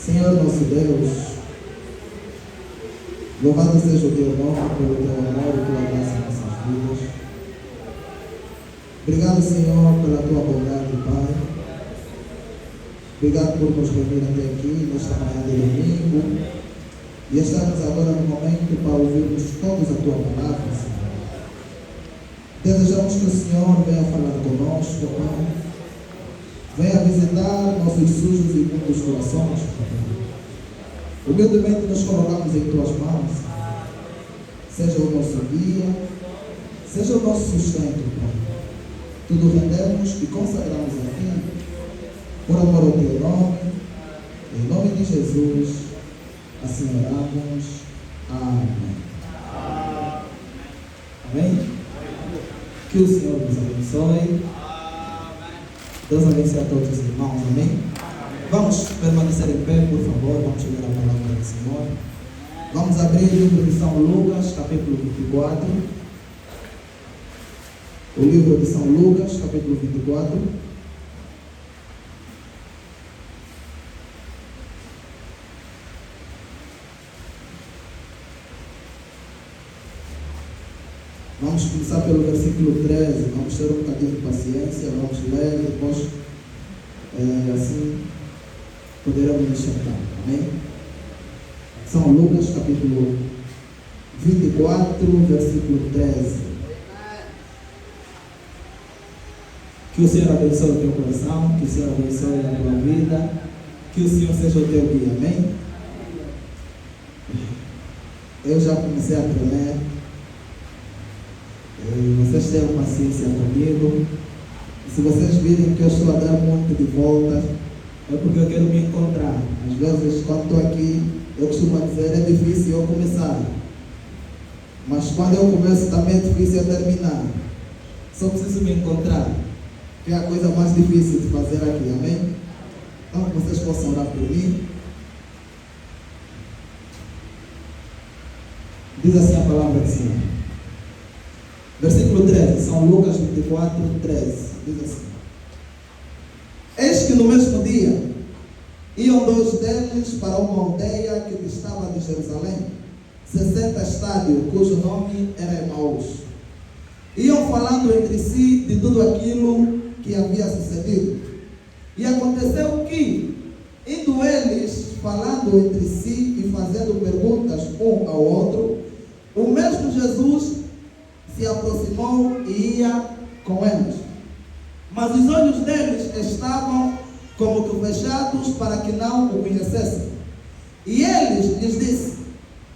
Senhor nosso Deus, louvado seja o teu nome pelo teu amor e tua graça em nossas vidas. Obrigado, Senhor, pela tua bondade, Pai. Obrigado por nos reunir até aqui, nesta manhã de domingo. E estamos agora no momento para ouvirmos todos a tua palavra, Senhor. Desejamos que o Senhor venha falar conosco, Pai. Venha visitar nossos sujos e imundos corações, Pai. Humildemente nos colocamos em tuas mãos. Seja o nosso guia, seja o nosso sustento, Pai. Tudo rendemos e consagramos a Ti, por amor ao Teu nome, em nome de Jesus, assim oramos. Amém. Amém? Que o Senhor nos abençoe. Deus abençoe a todos os irmãos. Amém? Vamos permanecer em pé, por favor. Vamos ler a palavra do Senhor. Vamos abrir o livro de São Lucas, capítulo 24. O livro de São Lucas, capítulo 24. Vamos começar pelo versículo 13. Vamos ter um bocadinho de paciência. Vamos ler e depois, assim, poderemos nos sentar. Amém? São Lucas, capítulo 24, versículo 13. Que o Senhor abençoe o teu coração, que o Senhor abençoe a tua vida, que o Senhor seja o teu guia. Amém? Eu já comecei a tremer. Vocês tenham paciência comigo. Se vocês virem que eu estou a dar um monte de voltas, é porque eu quero me encontrar. Às vezes, quando estou aqui, eu costumo dizer, é difícil eu começar. Mas quando eu começo, também é difícil eu terminar. Só preciso me encontrar, que é a coisa mais difícil de fazer aqui. Amém? Então, vocês possam orar por mim. Diz assim a palavra do Senhor. Versículo 13, São Lucas 24, 13. Diz assim: Eis que no mesmo dia iam dois deles para uma aldeia que distava de Jerusalém, 60 estádios, cujo nome era Emaús. Iam falando entre si de tudo aquilo que havia sucedido. E aconteceu que, indo eles falando entre si e fazendo perguntas um ao outro, o mesmo Jesus se aproximou e ia com eles. Mas os olhos deles estavam como que fechados para que não o conhecessem. E eles lhes disse: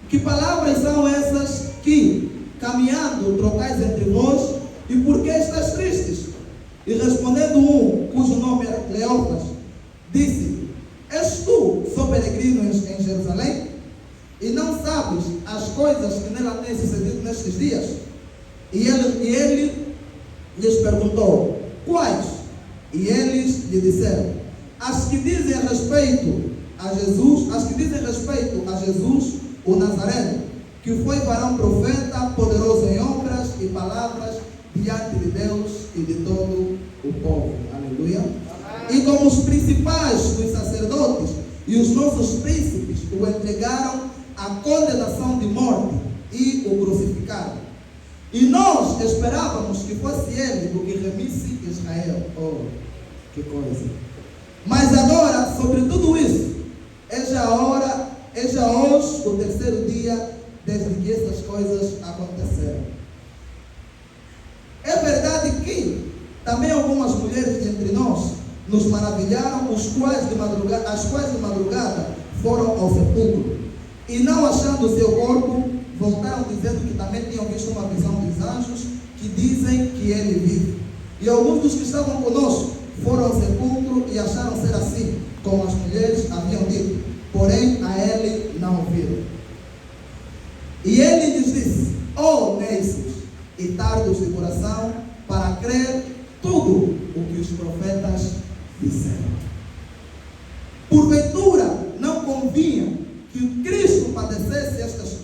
Que palavras são essas que, caminhando, trocais entre vós, e por que estáis tristes? E respondendo um, cujo nome era Cleófas, disse: És tu, só peregrino em Jerusalém? E não sabes as coisas que nela têm sucedido nestes dias? E ele lhes perguntou: Quais? E eles lhe disseram: As que dizem respeito a Jesus, o Nazareno, que foi varão profeta, poderoso em obras e palavras diante de Deus e de todo o povo. Aleluia. E como os principais dos sacerdotes e os nossos príncipes o entregaram à condenação de morte e o crucificaram. E nós esperávamos que fosse ele o que remisse Israel. Oh, que coisa! Mas agora, sobre tudo isso, é já hoje o terceiro dia desde que essas coisas aconteceram. É verdade que também algumas mulheres entre nós nos maravilharam, as quais de madrugada foram ao sepulcro, e não achando o seu corpo, voltaram dizendo que também tinham visto uma visão dos anjos que dizem que ele vive. E alguns dos que estavam conosco foram ao sepulcro e acharam ser assim, como as mulheres haviam dito, porém a ele não viram. E ele lhes disse: Ó necios e tardos de coração, para crer tudo o que os profetas disseram. Porventura não convinha que Cristo padecesse estas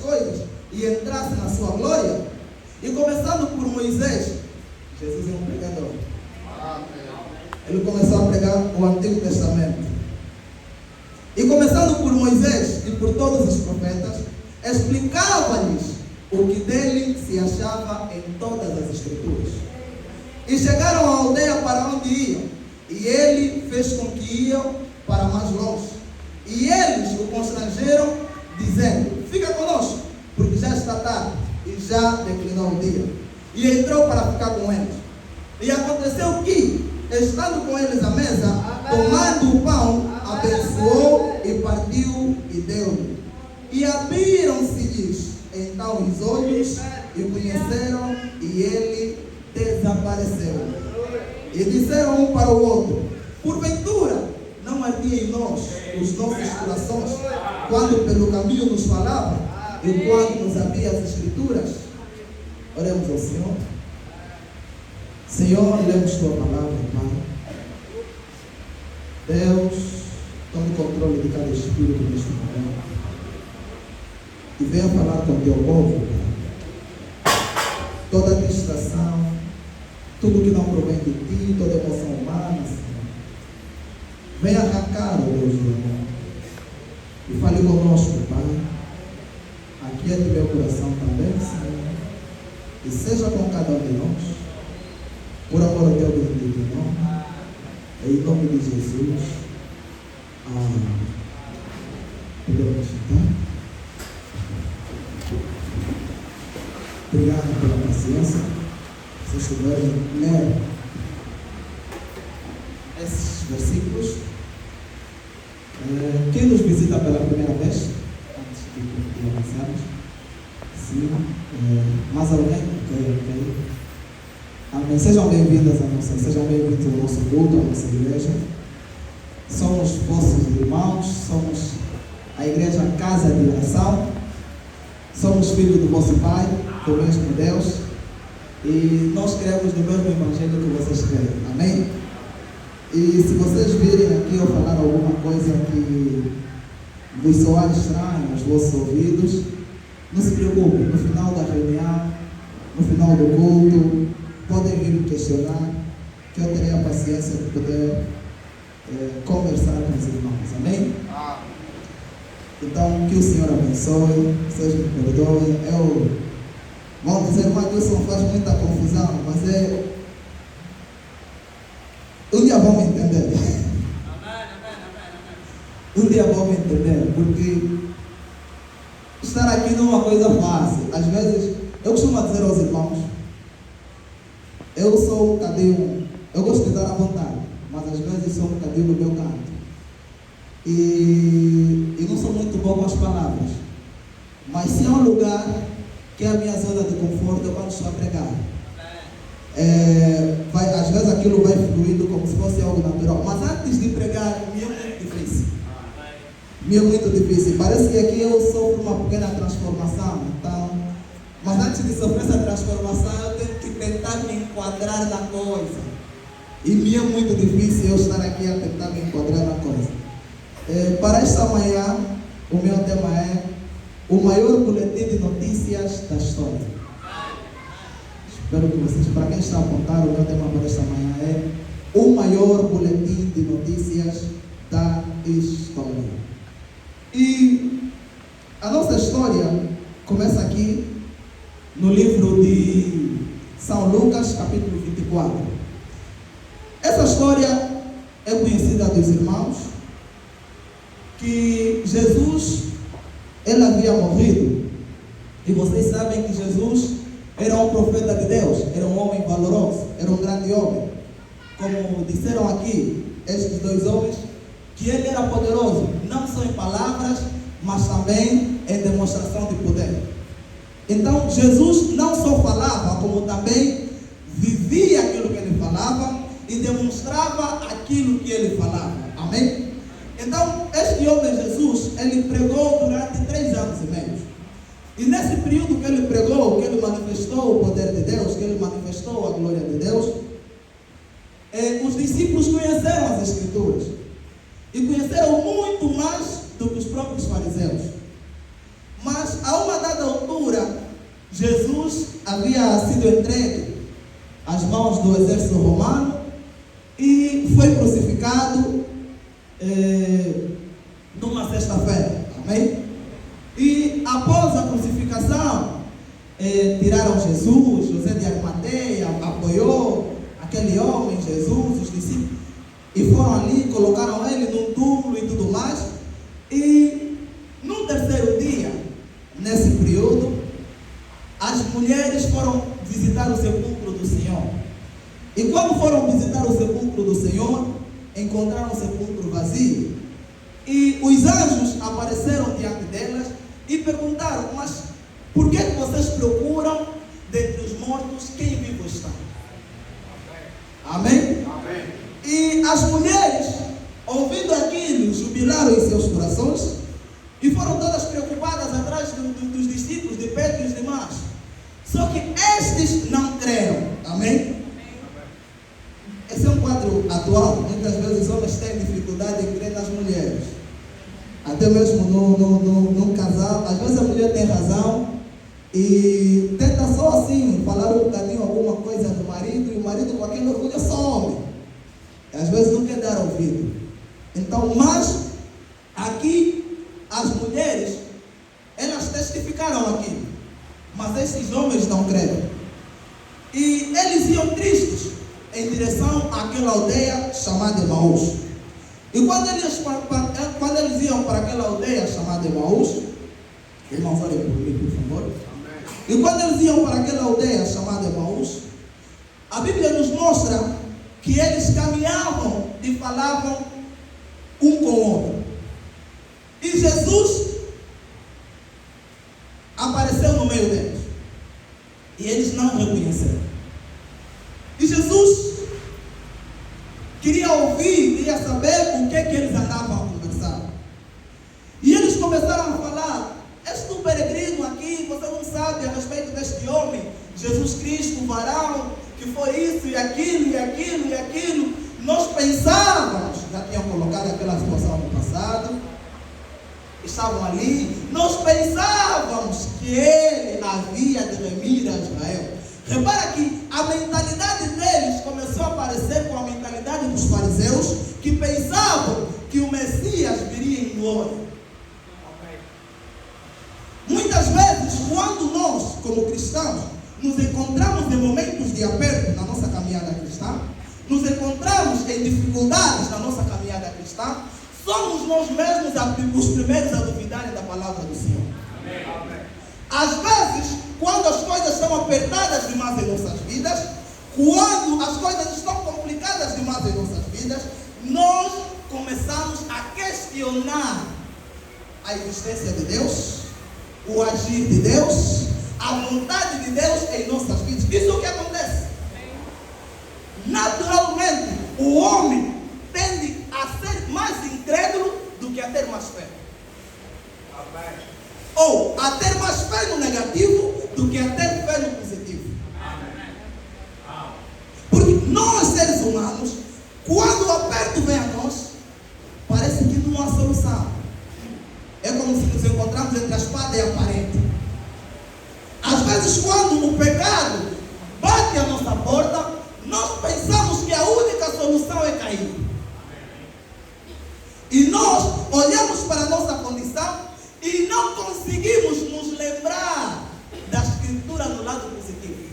coisas e entrasse na sua glória? E começando por Moisés, Jesus é um pregador. Ele começou a pregar o Antigo Testamento. começando por Moisés e por todos os profetas, explicava-lhes o que dele se achava em todas as escrituras. E chegaram à aldeia para onde iam, e ele fez com que iam para mais longe. E eles o constrangeram, dizendo: fica conosco, porque já está tarde e já declinou o dia. E entrou para ficar com eles. E aconteceu que, estando com eles à mesa, tomando o pão, abençoou e partiu e deu-lhe. E abriram-se-lhes então os olhos e o conheceram, e ele desapareceu. E disseram um para o outro: porventura não ardia em nós os nossos corações, quando pelo caminho nos falava e quando nos abria as escrituras? Oremos ao Senhor. Senhor, lemos tua palavra, Pai. Deus, tome controle de cada espírito neste momento e venha falar com o teu povo, Pai. Toda distração, tudo que não provém de ti, toda emoção humana, Senhor, venha arrancar, ó Deus do amor, e fale conosco, Pai. Aquiete meu coração também, Senhor, e seja com cada um de nós, por amor ao teu bendito nome, em nome de Jesus. Amém. Podemos sentar? Obrigado pela paciência. Vocês puderem ler esses versículos. Quem nos visita pela primeira vez, antes de avançarmos? Sim. Mais alguém? Ok. Amém. Sejam bem-vindos sejam bem-vindos ao nosso culto, à nossa igreja. Somos vossos irmãos, somos a igreja Casa de Oração. Somos filhos do vosso Pai, do mesmo Deus, e nós cremos no mesmo Evangelho que vocês creem. Amém? E se vocês virem aqui eu falar alguma coisa que vos soar estranho aos vossos ouvidos, não se preocupem. No final da reunião, no final do culto, podem vir me questionar, que eu terei a paciência de poder conversar com os irmãos. Amém? Então, que o Senhor abençoe, seja me perdoe. Vão dizer, mas Wilson faz muita confusão, mas um dia vão entender. Um dia vão entender, porque estar aqui não é uma coisa fácil. Às vezes, eu costumo dizer aos irmãos, eu sou um bocadinho, eu gosto de dar à vontade, mas às vezes sou um bocadinho no meu canto. E não sou muito bom com as palavras. Mas se há um lugar que é a minha zona de conforto, eu quando estou a pregar. Às vezes aquilo vai fluindo como se fosse algo natural. Mas antes de pregar, me é muito difícil. Me é muito difícil. Parece que aqui eu sofro uma pequena transformação. Então, mas antes de sofrer essa transformação, eu tenho que tentar me enquadrar na coisa. E me é muito difícil eu estar aqui a tentar me enquadrar na coisa. Para esta manhã, o meu tema é o maior boletim de notícias da história. Espero que vocês, para quem está a apontar, o meu tema para esta manhã é o maior boletim de notícias da história. E a nossa história começa aqui no livro de São Lucas, capítulo 24. Essa história é conhecida dos irmãos, que Jesus, ele havia morrido, e vocês sabem que Jesus era um profeta de Deus, era um homem valoroso, era um grande homem, como disseram aqui estes dois homens, que ele era poderoso, não só em palavras, mas também em demonstração de poder. Então Jesus não só falava, como também vivia aquilo que ele falava e demonstrava aquilo que ele falava. Amém? Então, este homem Jesus, ele pregou durante 3 anos e meio. E nesse período que ele pregou, que ele manifestou o poder de Deus, que ele manifestou a glória de Deus, os discípulos conheceram as Escrituras. E conheceram muito mais do que os próprios fariseus. Mas, a uma dada altura, Jesus havia sido entregue às mãos do exército romano e foi crucificado numa sexta encontraram o sepulcro vazio. E os anjos apareceram diante delas e perguntaram: mas por que vocês procuram dentre os mortos quem vivo está? Amém? Amém? E as mulheres, ouvindo aquilo, jubilaram em seus corações e foram todas preocupadas atrás dos discípulos de Pedro e os demais. Só que estes não creram. Amém? Esse é um quadro atual. Muitas vezes os homens têm dificuldade em crer nas mulheres. Até mesmo no casal. Às vezes a mulher tem razão e tenta só assim falar um bocadinho alguma coisa do marido, e o marido com aquele orgulho só homem. E às vezes não quer dar ouvido. Então, mas aqui as mulheres, elas testificaram aquilo, mas esses homens não creram. E eles iam tristes em direção àquela aldeia chamada Emaús. E quando eles iam para aquela aldeia chamada Emaús, irmãos, olhem por mim, por favor. E quando eles iam para aquela aldeia chamada Emaús, a Bíblia nos mostra que eles caminhavam e falavam um com o outro. E Jesus apareceu no meio deles. E eles não reconheceram. E Jesus queria ouvir, queria saber o que eles andavam a conversar. E eles começaram a falar: és tu peregrino aqui, você não sabe a respeito deste homem, Jesus Cristo, o varão, que foi isso e aquilo e aquilo e aquilo. Nós pensávamos, já tinham colocado aquela situação no passado, estavam ali, nós pensávamos que ele havia de remir a Israel. Repara que a mentalidade deles começou a parecer com a mentalidade dos fariseus, que pensavam que o Messias viria em glória. Muitas vezes, quando nós, como cristãos, nos encontramos em momentos de aperto na nossa caminhada cristã, nos encontramos em dificuldades na nossa caminhada cristã, somos nós mesmos os primeiros a duvidarem da palavra do Senhor. Amém. Às vezes, quando as coisas estão apertadas demais em nossas vidas, quando as coisas estão complicadas demais em nossas vidas, nós começamos a questionar a existência de Deus, o agir de Deus, a vontade de Deus em nossas vidas. Isso é o que acontece. Naturalmente, o homem tende a ser mais incrédulo do que a ter mais fé. Amém. Ou a ter mais fé no negativo do que a ter fé no positivo. Amém. Porque nós, seres humanos, quando o aperto vem a nós, parece que não há solução. É como se nos encontramos entre a espada e a parede. Às vezes, quando o pecado bate a nossa porta, nós pensamos que a única solução é cair. E nós olhamos para a nossa condição e não conseguimos nos lembrar da Escritura no lado positivo.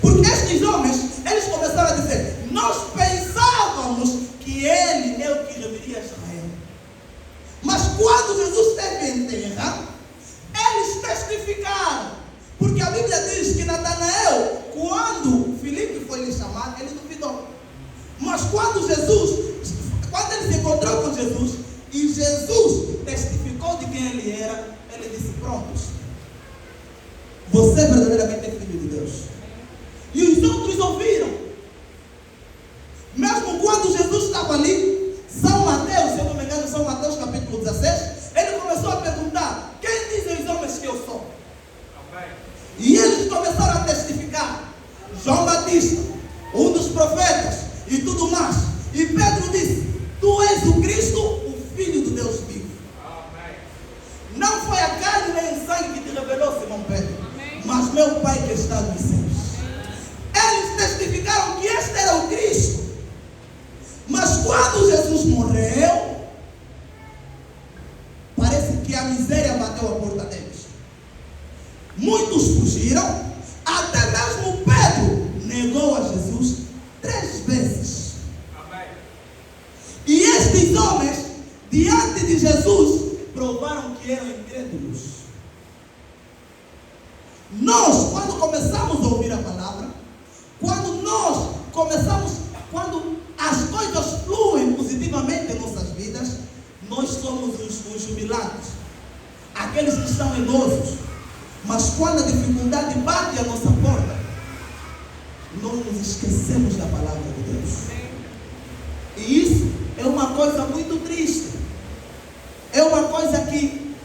Porque estes homens, eles começaram a dizer: nós pensávamos que ele é o que remiria Israel. Mas quando Jesus esteve em terra, eles testificaram. Porque a Bíblia diz que Natanael, quando Filipe foi lhe chamar, ele duvidou. Mas quando ele se encontrou com Jesus, e Jesus testificou de quem ele era, ele disse: prontos, você verdadeiramente é filho de Deus. E os outros ouviram. Mesmo quando Jesus estava ali, São Mateus, se eu não me engano, São Mateus capítulo 16, ele começou a perguntar: quem dizem os homens que eu sou? E eles começaram a testificar: João Batista, um dos profetas e tudo mais. E Pedro disse: tu és o Cristo, o Filho do Deus vivo. Amém. Não foi a carne nem o sangue que te revelou, Simão Pedro, mas meu Pai que está nos céus. Eles testificaram que este era o Cristo. Mas quando Jesus morreu, parece que a miséria bateu a porta deles. Muitos fugiram, até mesmo Pedro negou a Jesus 3 vezes. Amém. E estes homens, diante de Jesus, provaram que eram incrédulos. Nós, quando começamos a ouvir a palavra, quando as coisas os jubilados, aqueles que estão idosos. Mas quando a dificuldade bate à nossa porta, nós nos esquecemos da palavra de Deus. E isso é uma coisa muito triste. É uma coisa que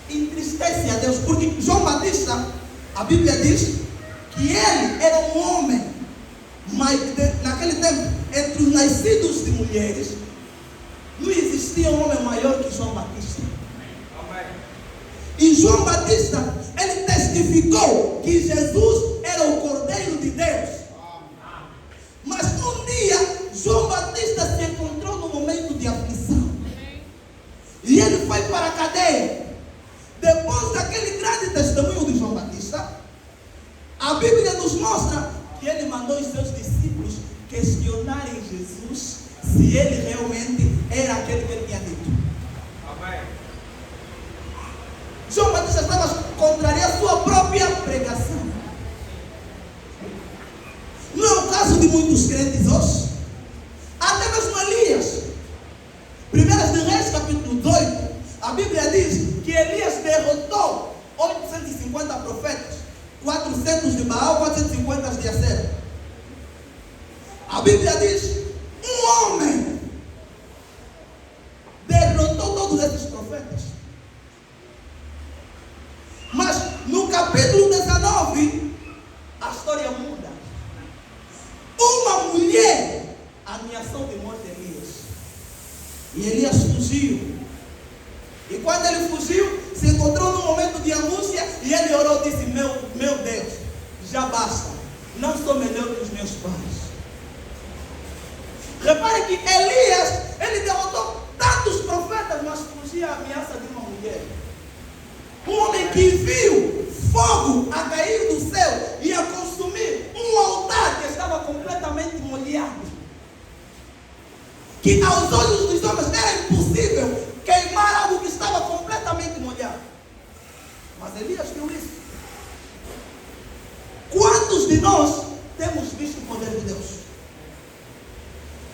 entristece a Deus. Porque João Batista, a Bíblia diz que ele era um homem, mas naquele tempo, entre os nascidos de mulheres, não existia um homem maior que João Batista. E João Batista, ele testificou que Jesus era o Cordeiro de Deus. Mas um dia, João Batista se encontrou num momento de aflição. E ele foi para a cadeia. Depois daquele grande testemunho de João Batista, a Bíblia nos mostra que ele mandou os seus discípulos questionarem Jesus se ele realmente era aquele que ele tinha dito. Amém. João Batista estava contrariando a sua própria pregação. Não é o caso de muitos crentes hoje. Até mesmo Elias. 1 de Reis, capítulo 18, a Bíblia diz que Elias derrotou 850 profetas, 400 de Baal, 450 de Acera. A Bíblia diz: um homem derrotou todos esses profetas. Mas no capítulo 19, a história muda. Uma mulher ameaçou de morte Elias. E Elias fugiu. E quando ele fugiu, se encontrou num momento de angústia. E ele orou e disse: meu Deus, já basta. Não sou melhor que os meus pais. Repare que Elias, ele derrotou tantos profetas, mas fugia à ameaça de uma mulher. Um homem que viu fogo a cair do céu e a consumir um altar que estava completamente molhado. Que aos olhos dos homens era impossível queimar algo que estava completamente molhado. Mas Elias viu isso. Quantos de nós temos visto o poder de Deus?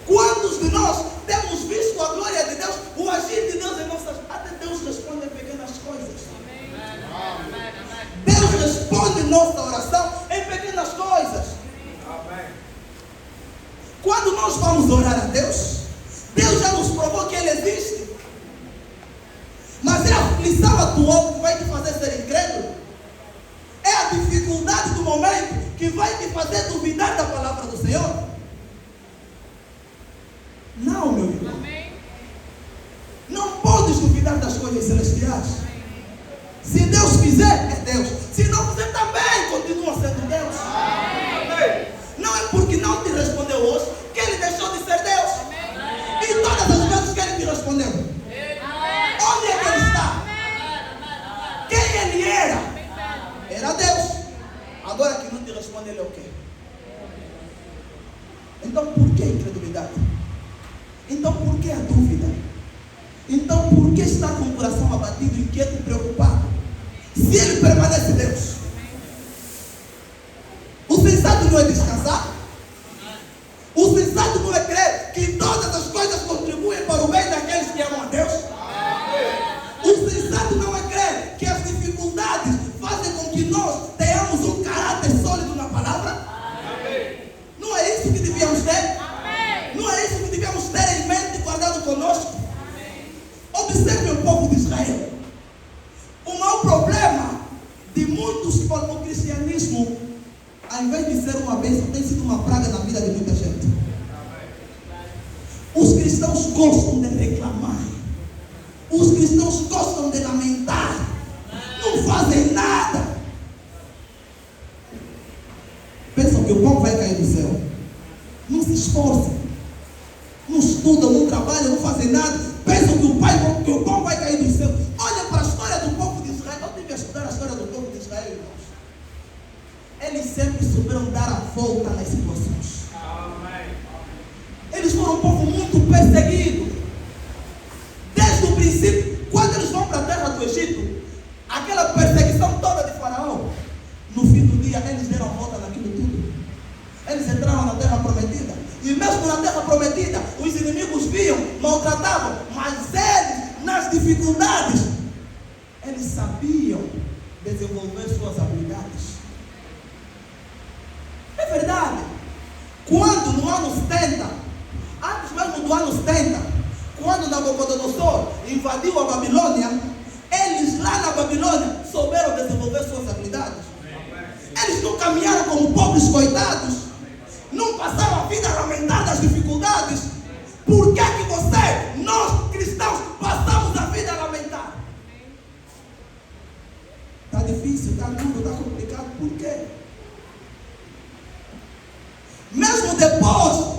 Quantos de nós temos visto a glória de Deus, o agir de Deus em nossas... Até Deus responde em pequenas coisas. Deus responde nossa oração em pequenas coisas. Quando nós vamos orar a Deus, Deus já nos provou que Ele existe. Mas é a aflição atual que vai te fazer ser incrédulo. É a dificuldade do momento que vai te fazer duvidar da palavra do Senhor. Não, meu irmão. Não podes duvidar das coisas celestiais. Se Deus fizer, é Deus. Se não fizer, também continua sendo Deus. Não é porque não te respondeu hoje que Ele deixou de ser Deus. E todas as vezes que Ele te respondeu, onde é que Ele está? Quem Ele era? Era Deus. Agora que não te responde, Ele é o quê? Então por que a incredulidade? Então por que a dúvida? Então por que estar com o coração abatido, inquieto e preocupado? Se Ele permanece Deus, o sensato não é descansar? O sensato não é crer que todas as coisas contribuem para o bem daqueles que amam a Deus? O sensato não é crer que as dificuldades fazem com que nós tenhamos um caráter sólido na palavra? Não é isso que devíamos ter? Não é isso que devíamos ter em mente e guardado conosco? Observe o povo de Israel. O maior problema de muitos que falam o cristianismo, ao invés de ser uma bênção, tem sido uma praga na vida de muita gente. Os cristãos gostam de reclamar. Os cristãos gostam de lamentar. Não fazem nada. Pensam que o pão vai cair do céu. Não se esforçam. Não estudam, não trabalham, não fazem nada. Pensam que o pão vai cair do céu. Olha para a história do povo de Israel. Eu tive que estudar a história do povo de Israel, irmãos. Eles sempre souberam dar a volta nas situações. Eles foram um povo muito perseguido. Desde o princípio, quando eles vão para a terra do Egito, aquela perseguição toda de Faraó, no fim do dia eles deram a volta naquilo tudo. Eles entraram na terra prometida. E mesmo na terra prometida, os inimigos viam, maltratavam, mas eles nas dificuldades, eles sabiam desenvolver suas habilidades. É verdade. Quando no ano 70, antes mesmo do ano 70, quando Nabucodonosor invadiu a Babilônia, eles lá na Babilônia souberam desenvolver suas habilidades. Eles não caminharam como pobres coitados, não passaram a vida a lamentar das dificuldades. Por que que você, nós cristãos, passamos a vida a lamentar? Está difícil, está duro, está complicado. Por quê? Mesmo depois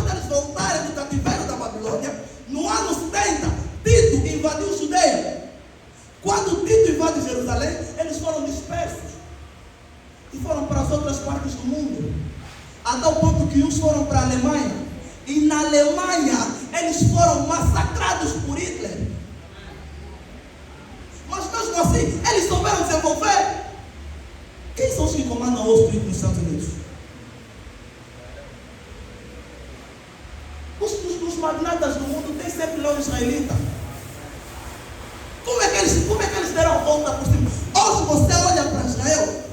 deles voltarem do cativeiro da Babilônia, no ano 70, Tito invadiu Judeia. Quando Tito invade Jerusalém, eles foram dispersos e foram para as outras partes do mundo, até o ponto que uns foram para a Alemanha, e na Alemanha eles foram massacrados por Hitler. Mas mesmo assim, eles souberam desenvolver. Quem são os que comandam Wall Street nos Estados Unidos? Os magnatas do mundo têm sempre lá o israelita. Como é que eles deram a volta por cima? Hoje você olha para Israel,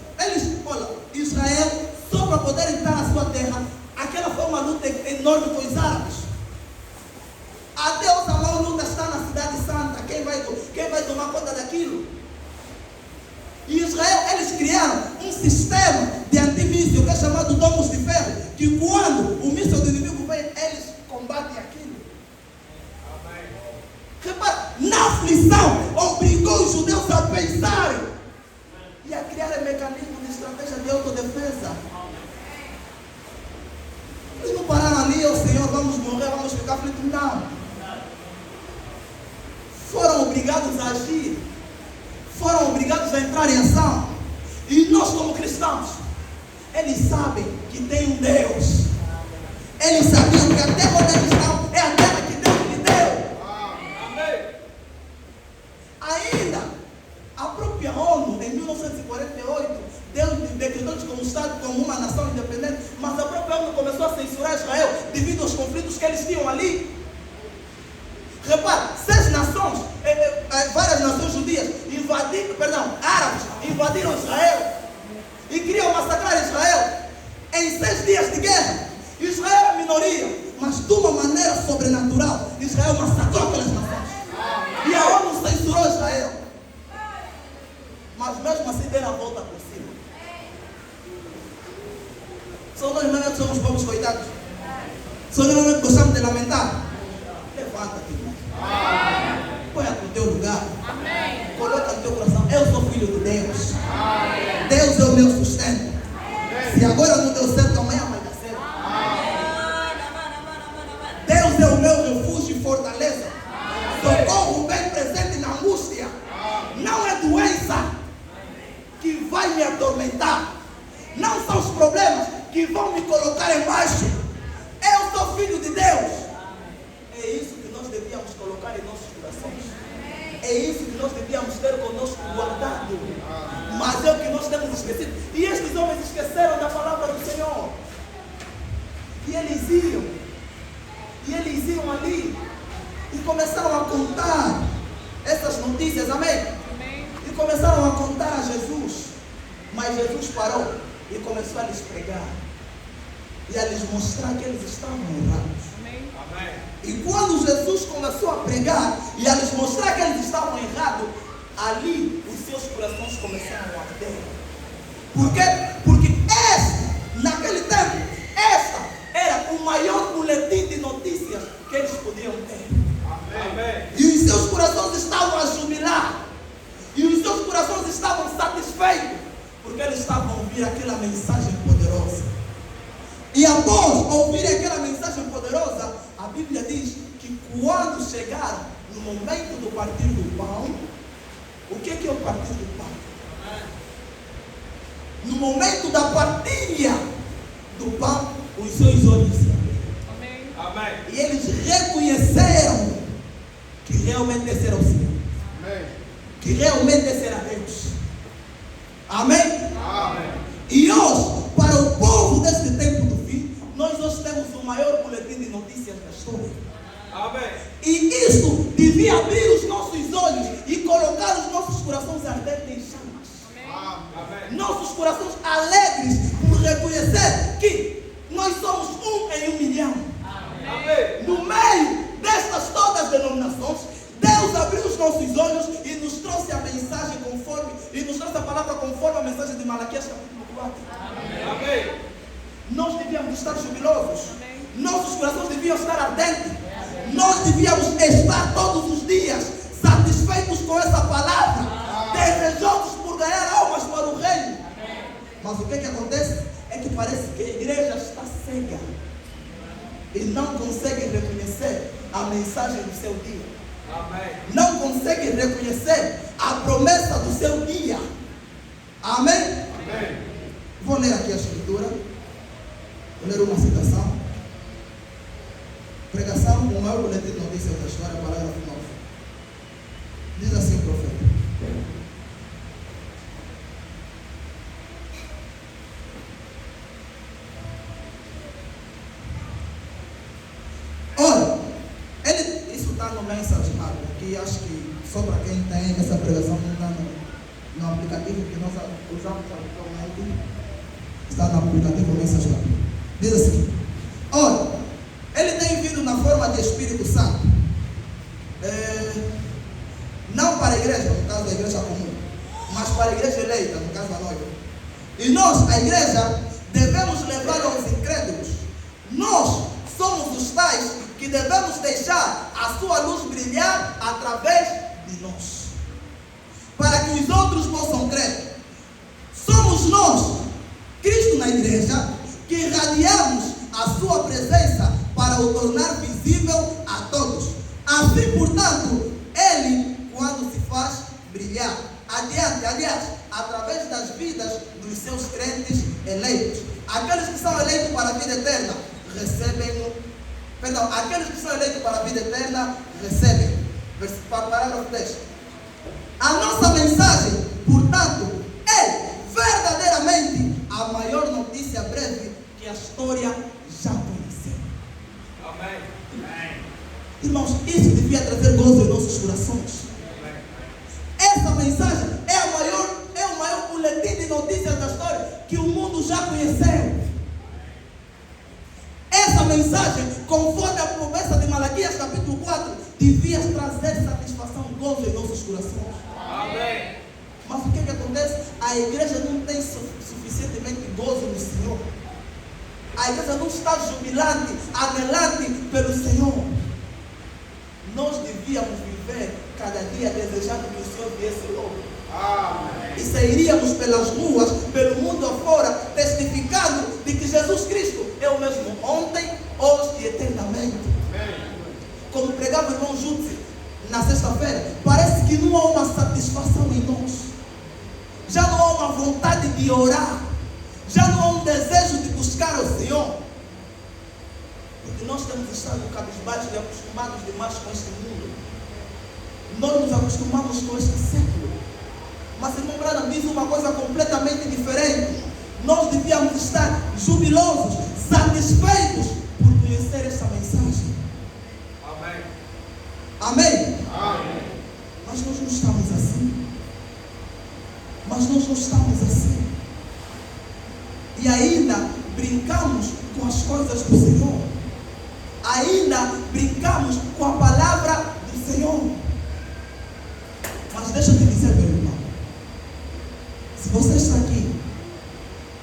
olha, Israel, só para poder entrar na sua terra, aquela foi uma luta enorme com os árabes. Até hoje a maior luta está na cidade santa. Quem vai tomar conta daquilo? E Israel, eles criaram um sistema de antimíssil que é chamado domos de ferro, que quando o míssil do inimigo vem, eles combatem aquilo. Repara, na aflição, obrigou os judeus a pensarem e a criarem mecanismos de estratégia de autodefesa. Eles não pararam ali, o Senhor, vamos morrer, vamos ficar aflitos. Não. Foram obrigados a agir. Foram obrigados a entrar em ação. E nós, como cristãos, eles sabem que tem um Deus. Eles sabiam que a terra onde eles estão é a terra que Deus lhe deu. Ainda, a própria ONU, em 1948, Deus decretou-nos como Estado, como uma nação independente, mas a própria ONU começou a censurar Israel devido aos conflitos que eles tinham ali. Repare, 6 nações, várias nações judias, árabes, invadiram Israel e queriam massacrar Israel em 6 dias de guerra. Israel é minoria, mas de uma maneira sobrenatural, Israel massacrou aquelas nações. E a ONU censurou Israel. Mas mesmo assim deram a volta por cima. São nós mesmos que somos pobres coitados. São nós mesmos que gostamos de lamentar. Levanta-te, irmão. Põe-te no teu lugar. Coloca no teu coração. Eu sou filho de Deus. Deus é o meu sustento. Se agora não deu certo, amanhã vai dar certo. Deus é o meu refúgio e fortaleza. Socorro bem presente na angústia. Não é doença que vai me atormentar. Não são os problemas que vão me colocar embaixo. Eu sou filho de Deus. É isso que nós devíamos colocar em nossos corações. É isso que nós devíamos ter conosco guardado. Mas é o que nós temos esquecido. E estes homens esqueceram da palavra do Senhor. E eles iam ali e começaram a contar essas notícias, amém? E começaram a contar a Jesus. Mas Jesus parou e começou a lhes pregar e a lhes mostrar que eles estavam errados. Amém. E quando Jesus começou a pregar e a lhes mostrar que eles estavam errados, ali os seus corações começaram a arder. Por quê? Porque naquele tempo, esta era o maior boletim de notícias que eles podiam ter. Amém. E os seus corações estavam a jubilar. E os seus corações estavam satisfeitos, porque eles estavam a ouvir aquela mensagem poderosa. E após ouvir aquela mensagem poderosa, a Bíblia diz que quando chegaram no momento do partir do pão, o que é o partir do pão? No momento da partilha do pão, os seus olhos se abriram. Amém. E eles reconheceram que realmente esse era o Senhor. Amém. Que realmente esse era Deus. Amém? Amém. E hoje, para o povo deste tempo do fim, nós hoje temos o maior boletim de notícias da história. Amém. E isso devia abrir os nossos olhos e colocar os nossos corações ardentes em chamas. Amém. Nossos corações alegres por reconhecer que nós somos um em 1 milhão. Amém. No meio destas todas denominações, Deus abriu os nossos olhos e nos trouxe a mensagem conforme, e nos trouxe a palavra conforme a mensagem de Malaquias capítulo 4. Amém. Nós devíamos estar jubilosos. Nossos corações deviam estar ardentes. Nós devíamos estar todos os dias satisfeitos com essa palavra, desejosos por ganhar almas para o reino. Mas o que acontece? É que parece que a igreja está cega e não consegue reconhecer a mensagem do seu dia. Amém. Não consegue reconhecer a promessa do seu dia. Amém? Amém. Vou ler aqui a escritura. Vou ler uma citação. Pregação, o maior boletim de notícias da história, parágrafo 9. Diz assim o profeta: olha, isso está no Mensage Bible, aqui acho que só para quem tem essa pregação não está no aplicativo que nós usamos habitualmente, está no aplicativo Mensage Bible. Diz assim: olha, ele tem vindo na forma de Espírito Santo, não para a igreja, no caso da igreja comum, mas para a igreja eleita, no caso da noiva. E nós, a igreja, devemos levá-lo aos incrédulos. Nós somos os tais que devemos deixar a sua luz brilhar através de nós, para que os outros possam crer. Somos nós, Cristo na igreja, que irradiamos a sua presença para o tornar visível a todos. Assim, portanto, ele, quando se faz brilhar, aliás, através das vidas dos seus crentes eleitos. Aqueles que são eleitos para a vida eterna, aqueles que são eleitos para a vida eterna, recebem. Parágrafo 10. A nossa mensagem, portanto, é verdadeiramente a maior notícia breve que a história já conheceu. Amém. Irmãos, isso devia trazer gozo em nossos corações. Essa mensagem é o maior boletim de notícias da história que o mundo já conheceu. Essa mensagem, conforme a promessa de Malaquias capítulo 4, devia trazer satisfação, gozo em nossos corações. Amém. Mas o que acontece? A igreja não tem suficientemente gozo no Senhor. A igreja não está jubilante, anelante pelo Senhor. Nós devíamos viver cada dia desejando que o Senhor viesse logo. Amém. E sairíamos pelas ruas, pelo mundo afora, testificando de que Jesus Cristo é o mesmo ontem, hoje e eternamente. Amém. Como pregava o irmão Jutsi na sexta-feira, parece que não há uma satisfação em nós. Já não há uma vontade de orar. Já não há um desejo de buscar o Senhor. Porque nós temos estado cabisbaixos e acostumados demais com este mundo. Nós nos acostumamos com este século. Mas irmão Branham diz uma coisa completamente diferente. Nós devíamos estar jubilosos, satisfeitos por conhecer essa mensagem. Amém. Amém? Amém. Mas nós não estamos assim. Mas nós não estamos assim. E ainda brincamos com as coisas do Senhor. Ainda brincamos com a palavra do Senhor. Mas deixa eu te dizer, meu irmão, se você está aqui,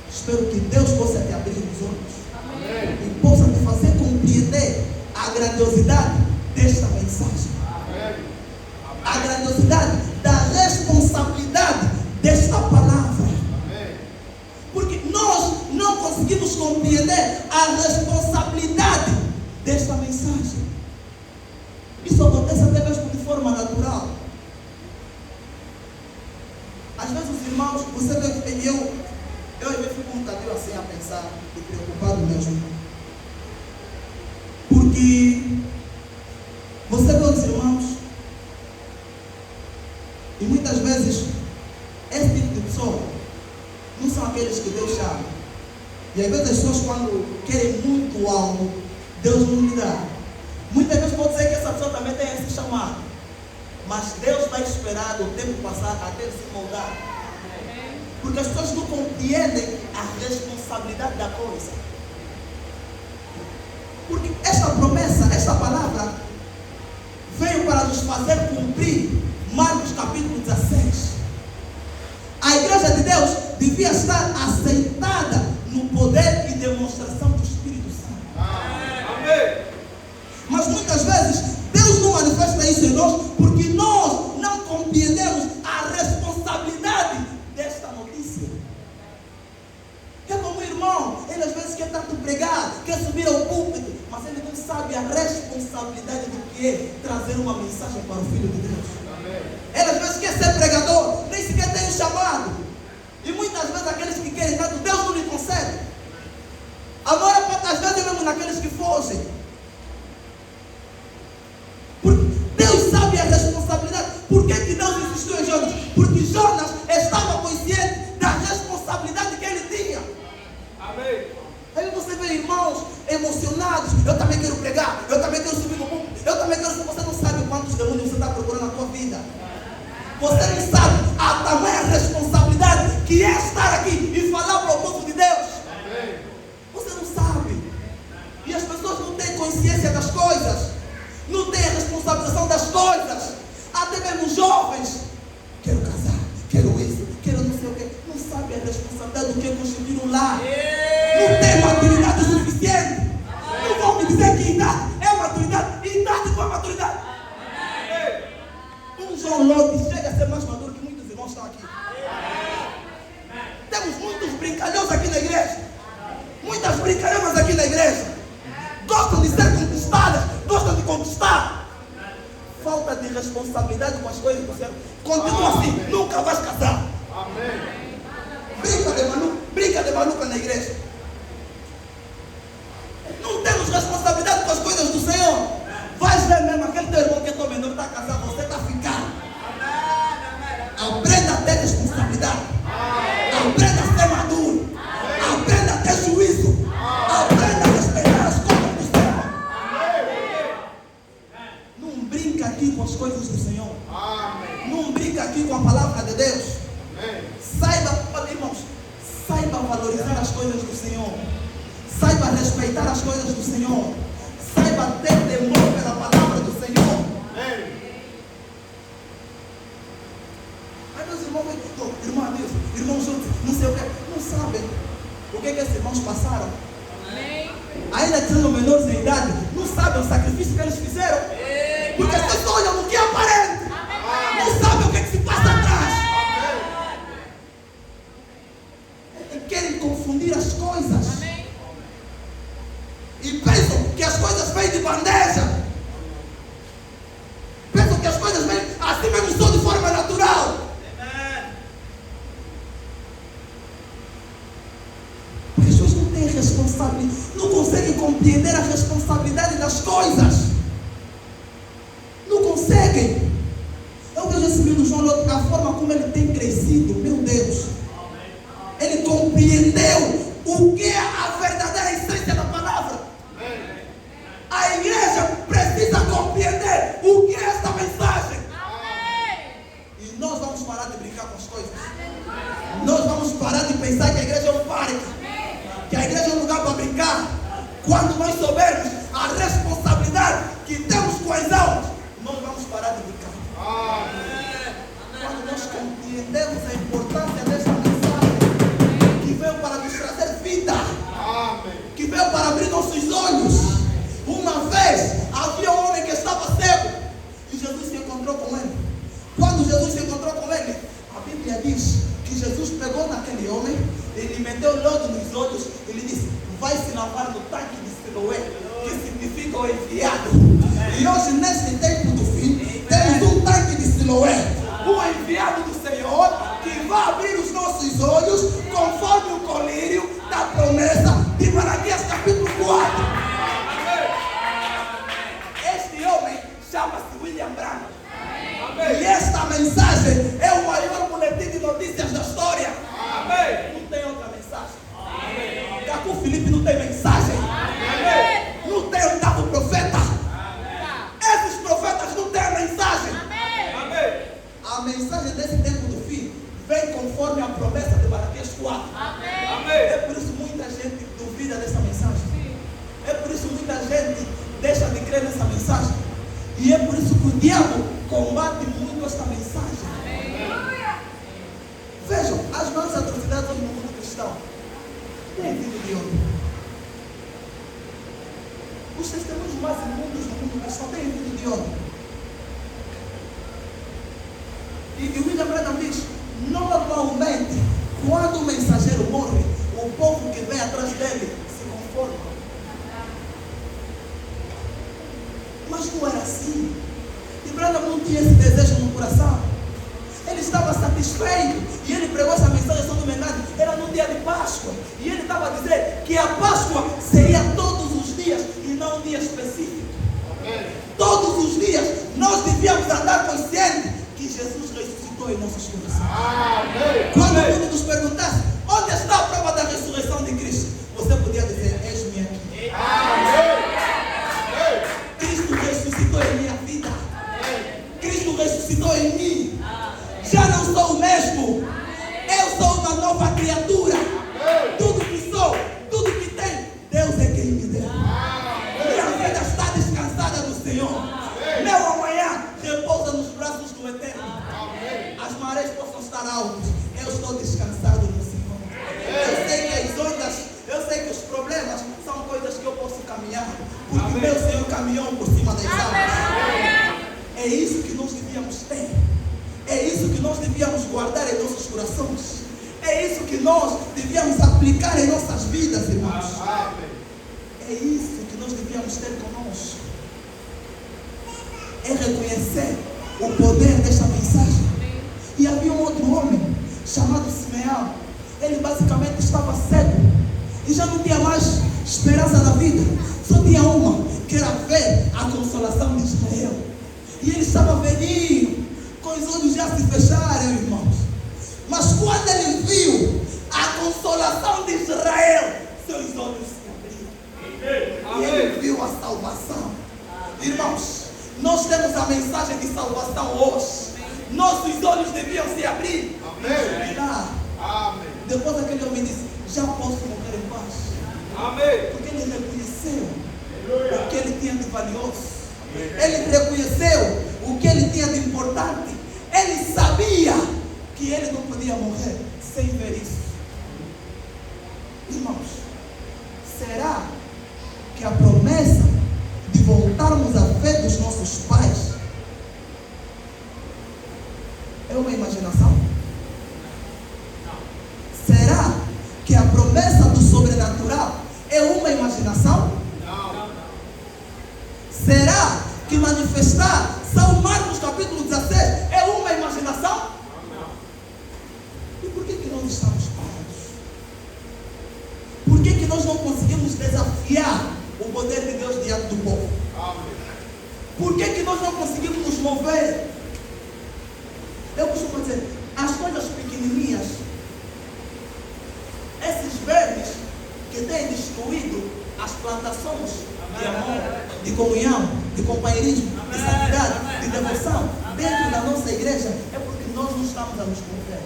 espero que Deus possa te abrir os olhos. Amém. E possa te fazer compreender a grandiosidade desta mensagem. Amém. A grandiosidade da responsabilidade desta palavra. Amém. Porque nós não conseguimos compreender a responsabilidade desta mensagem. Isso acontece até mesmo de forma natural. Às vezes os irmãos, você vê que eu fico um bocadinho assim a pensar e preocupado mesmo. Porque você vê os irmãos e muitas vezes esse tipo de pessoa não são aqueles que Deus chama. E às vezes as pessoas, quando querem muito algo, Deus não lhe dá. Muitas vezes pode ser também tem esse chamado. Mas Deus vai esperar o tempo passar até ele se moldar. Porque as pessoas não compreendem a responsabilidade da coisa. Porque esta promessa, esta palavra, veio para nos fazer cumprir Marcos capítulo 16. A igreja de Deus devia estar assentada no poder e demonstração do Espírito Santo. Amém. Mas muitas vezes Deus não manifesta isso em nós porque nós não compreendemos a responsabilidade desta notícia. É como o irmão, ele às vezes quer tanto pregar, quer subir ao púlpito, mas ele não sabe a responsabilidade do que é trazer uma mensagem para o Filho de Deus. Amém. Ele às vezes quer ser pregador, nem sequer tem o chamado. E muitas vezes aqueles que querem tanto, Deus não lhe concede. A maior parte das vezes é mesmo naqueles que fogem. Porque Deus sabe a responsabilidade. Por que Deus insistiu em Jonas? Porque Jonas estava consciente da responsabilidade que ele tinha. Amém. Aí você vê irmãos emocionados. Eu também quero pregar, eu também quero subir no púlpito, eu também quero. Você não sabe quantos demônios você está procurando na tua vida. Você não sabe a tamanha responsabilidade que é estar aqui e falar para o povo de Deus. Amém. Você não sabe. E as pessoas não têm consciência das coisas, não têm a responsabilização das coisas. Até mesmo jovens. Quero casar, quero isso, quero não sei o quê. Não sabe a responsabilidade do que é constituir um lar. Não tem maturidade suficiente. Não vão me dizer que idade é maturidade. Idade não é maturidade. Um João Lote chega a ser mais maduro que muitos irmãos estão aqui. Temos muitos brincalhões aqui na igreja. Muitas brincalhonas aqui na igreja. Gostam de ser conquistadas, gostam de conquistar. Falta de responsabilidade com as coisas do céu. Continua assim, nunca vais casar. Amém. Brinca de maluca na igreja. Não temos responsabilidade com as coisas do Senhor. Vais ver mesmo aquele teu irmão que é teu menor está casado, você está ficando. Aprenda a ter responsabilidade. Aprenda a ser maduro. Aprenda a ter juízo. Aprenda a respeitar as coisas do Senhor. Não brinca aqui com as coisas do Senhor. Amém. Não brinca aqui com a palavra de Deus. Amém. Saiba, olha, irmãos, saiba valorizar as coisas do Senhor. Saiba respeitar as coisas do Senhor. Saiba ter temor pela palavra do Senhor. Amém. Aí meus irmãos vêm, irmão Deus, irmão Júlio, não sei o que, não sabem o que esses irmãos passaram. Amém. Ainda sendo menores em idade, não sabem o sacrifício que eles fizeram. Porque as pessoas olham no que é aparente. Não sabem o que se passa atrás. E querem confundir as coisas. Amém. E pensam que as coisas vêm de bandeja. Pensam que as coisas vêm assim mesmo, só de forma natural. Porque as pessoas não têm responsabilidade, não conseguem compreender a responsabilidade das coisas. Não conseguem. Eu vejo esse menino João, a forma como ele tem crescido, meu Deus. Ele compreendeu o que é a verdadeira essência da palavra. A igreja precisa compreender o que é esta mensagem. E nós vamos parar de brincar com as coisas. Nós vamos parar de pensar que a igreja é um parque, que a igreja é um lugar para brincar. Quando nós soubermos a responsabilidade que temos com as almas, nós vamos parar de brincar. Quando nós compreendemos a importância desta mensagem, que veio para nos trazer vida, que veio para abrir nossos olhos. Uma vez havia um homem que estava cego e Jesus se encontrou com ele. Quando Jesus se encontrou com ele, a Bíblia diz que Jesus pegou naquele homem, ele meteu lodo nos olhos e lhe disse: vai se lavar no tanque de Siloé, que significa o enviado. E hoje, neste tempo do fim, temos um tanque de Siloé, o enviado do Senhor, que vai abrir os nossos olhos conforme o colírio da promessa de Malaquias capítulo 4. Este homem chama-se William Branham. E esta mensagem é o maior boletim de notícias da história. Não tem outra mensagem. Cacu Felipe não tem mensagem. Não tem oitavo profeta. Esses profetas mensagem. E é por isso que o diabo combate muito esta mensagem. Vejam, as maiores atrocidades hoje no mundo cristão têm vindo de onde? Os testemunhos mais imundos no mundo cristão têm vindo de onde? E William Branham diz, normalmente, quando o mensageiro morre, o povo que vem atrás dele se conforma. Mas não era assim. E Branham não tinha esse desejo no coração. Ele estava satisfeito. E ele pregou essa mensagem, se não me engano, era no dia de Páscoa. E ele estava a dizer que a Páscoa seria todos os dias e não um dia específico. Todos os dias nós devíamos andar conscientes que Jesus ressuscitou em nossos corações. Quando o mundo nos perguntasse onde está a prova da ressurreição de Cristo, você podia dizer, eis-me aqui. Cristo ressuscitou em minha vida. Cristo ressuscitou em mim. Já não sou o mesmo. Eu sou uma nova criatura. Tudo que sou, tudo que tenho, Deus é quem me deu. Minha vida está descansada no Senhor. Meu amanhã repousa nos braços do Eterno. As marés possam estar altas. Eu estou descansado no Senhor. Eu sei que as ondas, eu sei que os problemas são coisas que eu posso caminhar. Porque meu Senhor caminhou por cima das águas. É isso que nós devíamos ter. É isso que nós devíamos guardar em nossos corações. É isso que nós devíamos aplicar em nossas vidas, irmãos. É isso que nós devíamos ter conosco. É reconhecer o poder desta mensagem. E havia um outro homem chamado Simeão. Ele basicamente estava cego e já não tinha mais esperança na vida. Só tinha uma, que era ver a consolação de Israel. E ele estava velhinho, com os olhos já se fecharam, irmãos. Mas quando ele viu a consolação de Israel, seus olhos se abriram. E ele viu a salvação. Irmãos, nós temos a mensagem de salvação hoje. Nossos olhos deviam se abrir. Depois aquele homem disse, já posso morrer em paz. Porque ele reconheceu o que ele tinha de valioso. Ele reconheceu o que ele tinha de importante. Ele sabia que ele não podia morrer sem ver isso. Irmãos, será que a promessa de voltarmos à fé dos nossos pais é uma imaginação? Será que a promessa do sobrenatural é uma imaginação? Será que manifestar São Marcos capítulo 16 é uma imaginação? E por que nós estamos parados? Por que nós não conseguimos desafiar o poder de Deus diante do povo? Por que nós não conseguimos nos mover? Eu costumo dizer, as coisas pequenininhas, esses vermes que têm destruído as plantações de amor, de comunhão, de companheirismo, de santidade, de devoção dentro da nossa igreja, é porque nós não estamos a nos mover.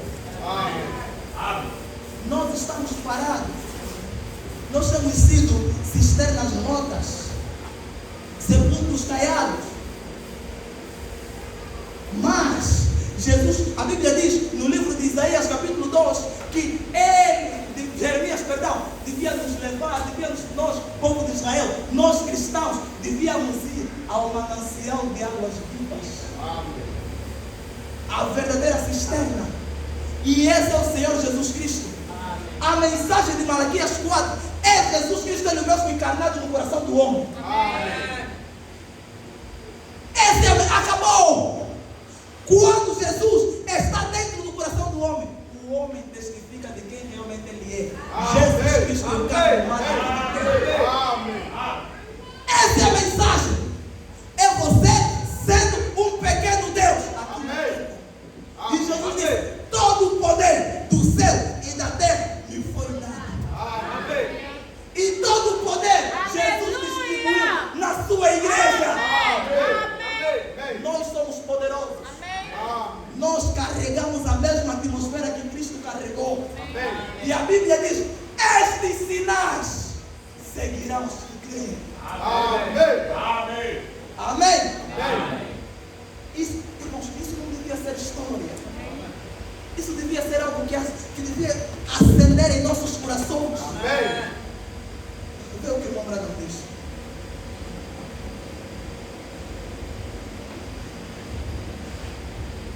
Nós estamos parados. Nós temos sido cisternas rotas, sepulcros caiados. Mas Jesus, a Bíblia diz no livro de Isaías capítulo 2 que ele, de Jeremias, perdão, devia nos levar, nós, povo de Israel, nós cristãos, devíamos ir ao manancial de águas vivas. A verdadeira cisterna. E esse é o Senhor Jesus Cristo. A mensagem de Malaquias 4 é Jesus Cristo, ele mesmo encarnado no coração do homem. Esse acabou. Quando Jesus está dentro do coração do homem, o homem testifica de quem realmente ele é. Jesus Cristo é o carne humano. Essa é a mensagem. É você sendo um pequeno Deus. E Jesus diz, todo o poder do céu e da terra me foi dado. E todo o poder Jesus distribuiu na sua igreja. Nós somos poderosos. Nós carregamos a mesma atmosfera que Cristo carregou. E a Bíblia diz, estes sinais seguirão os que creem. Amém.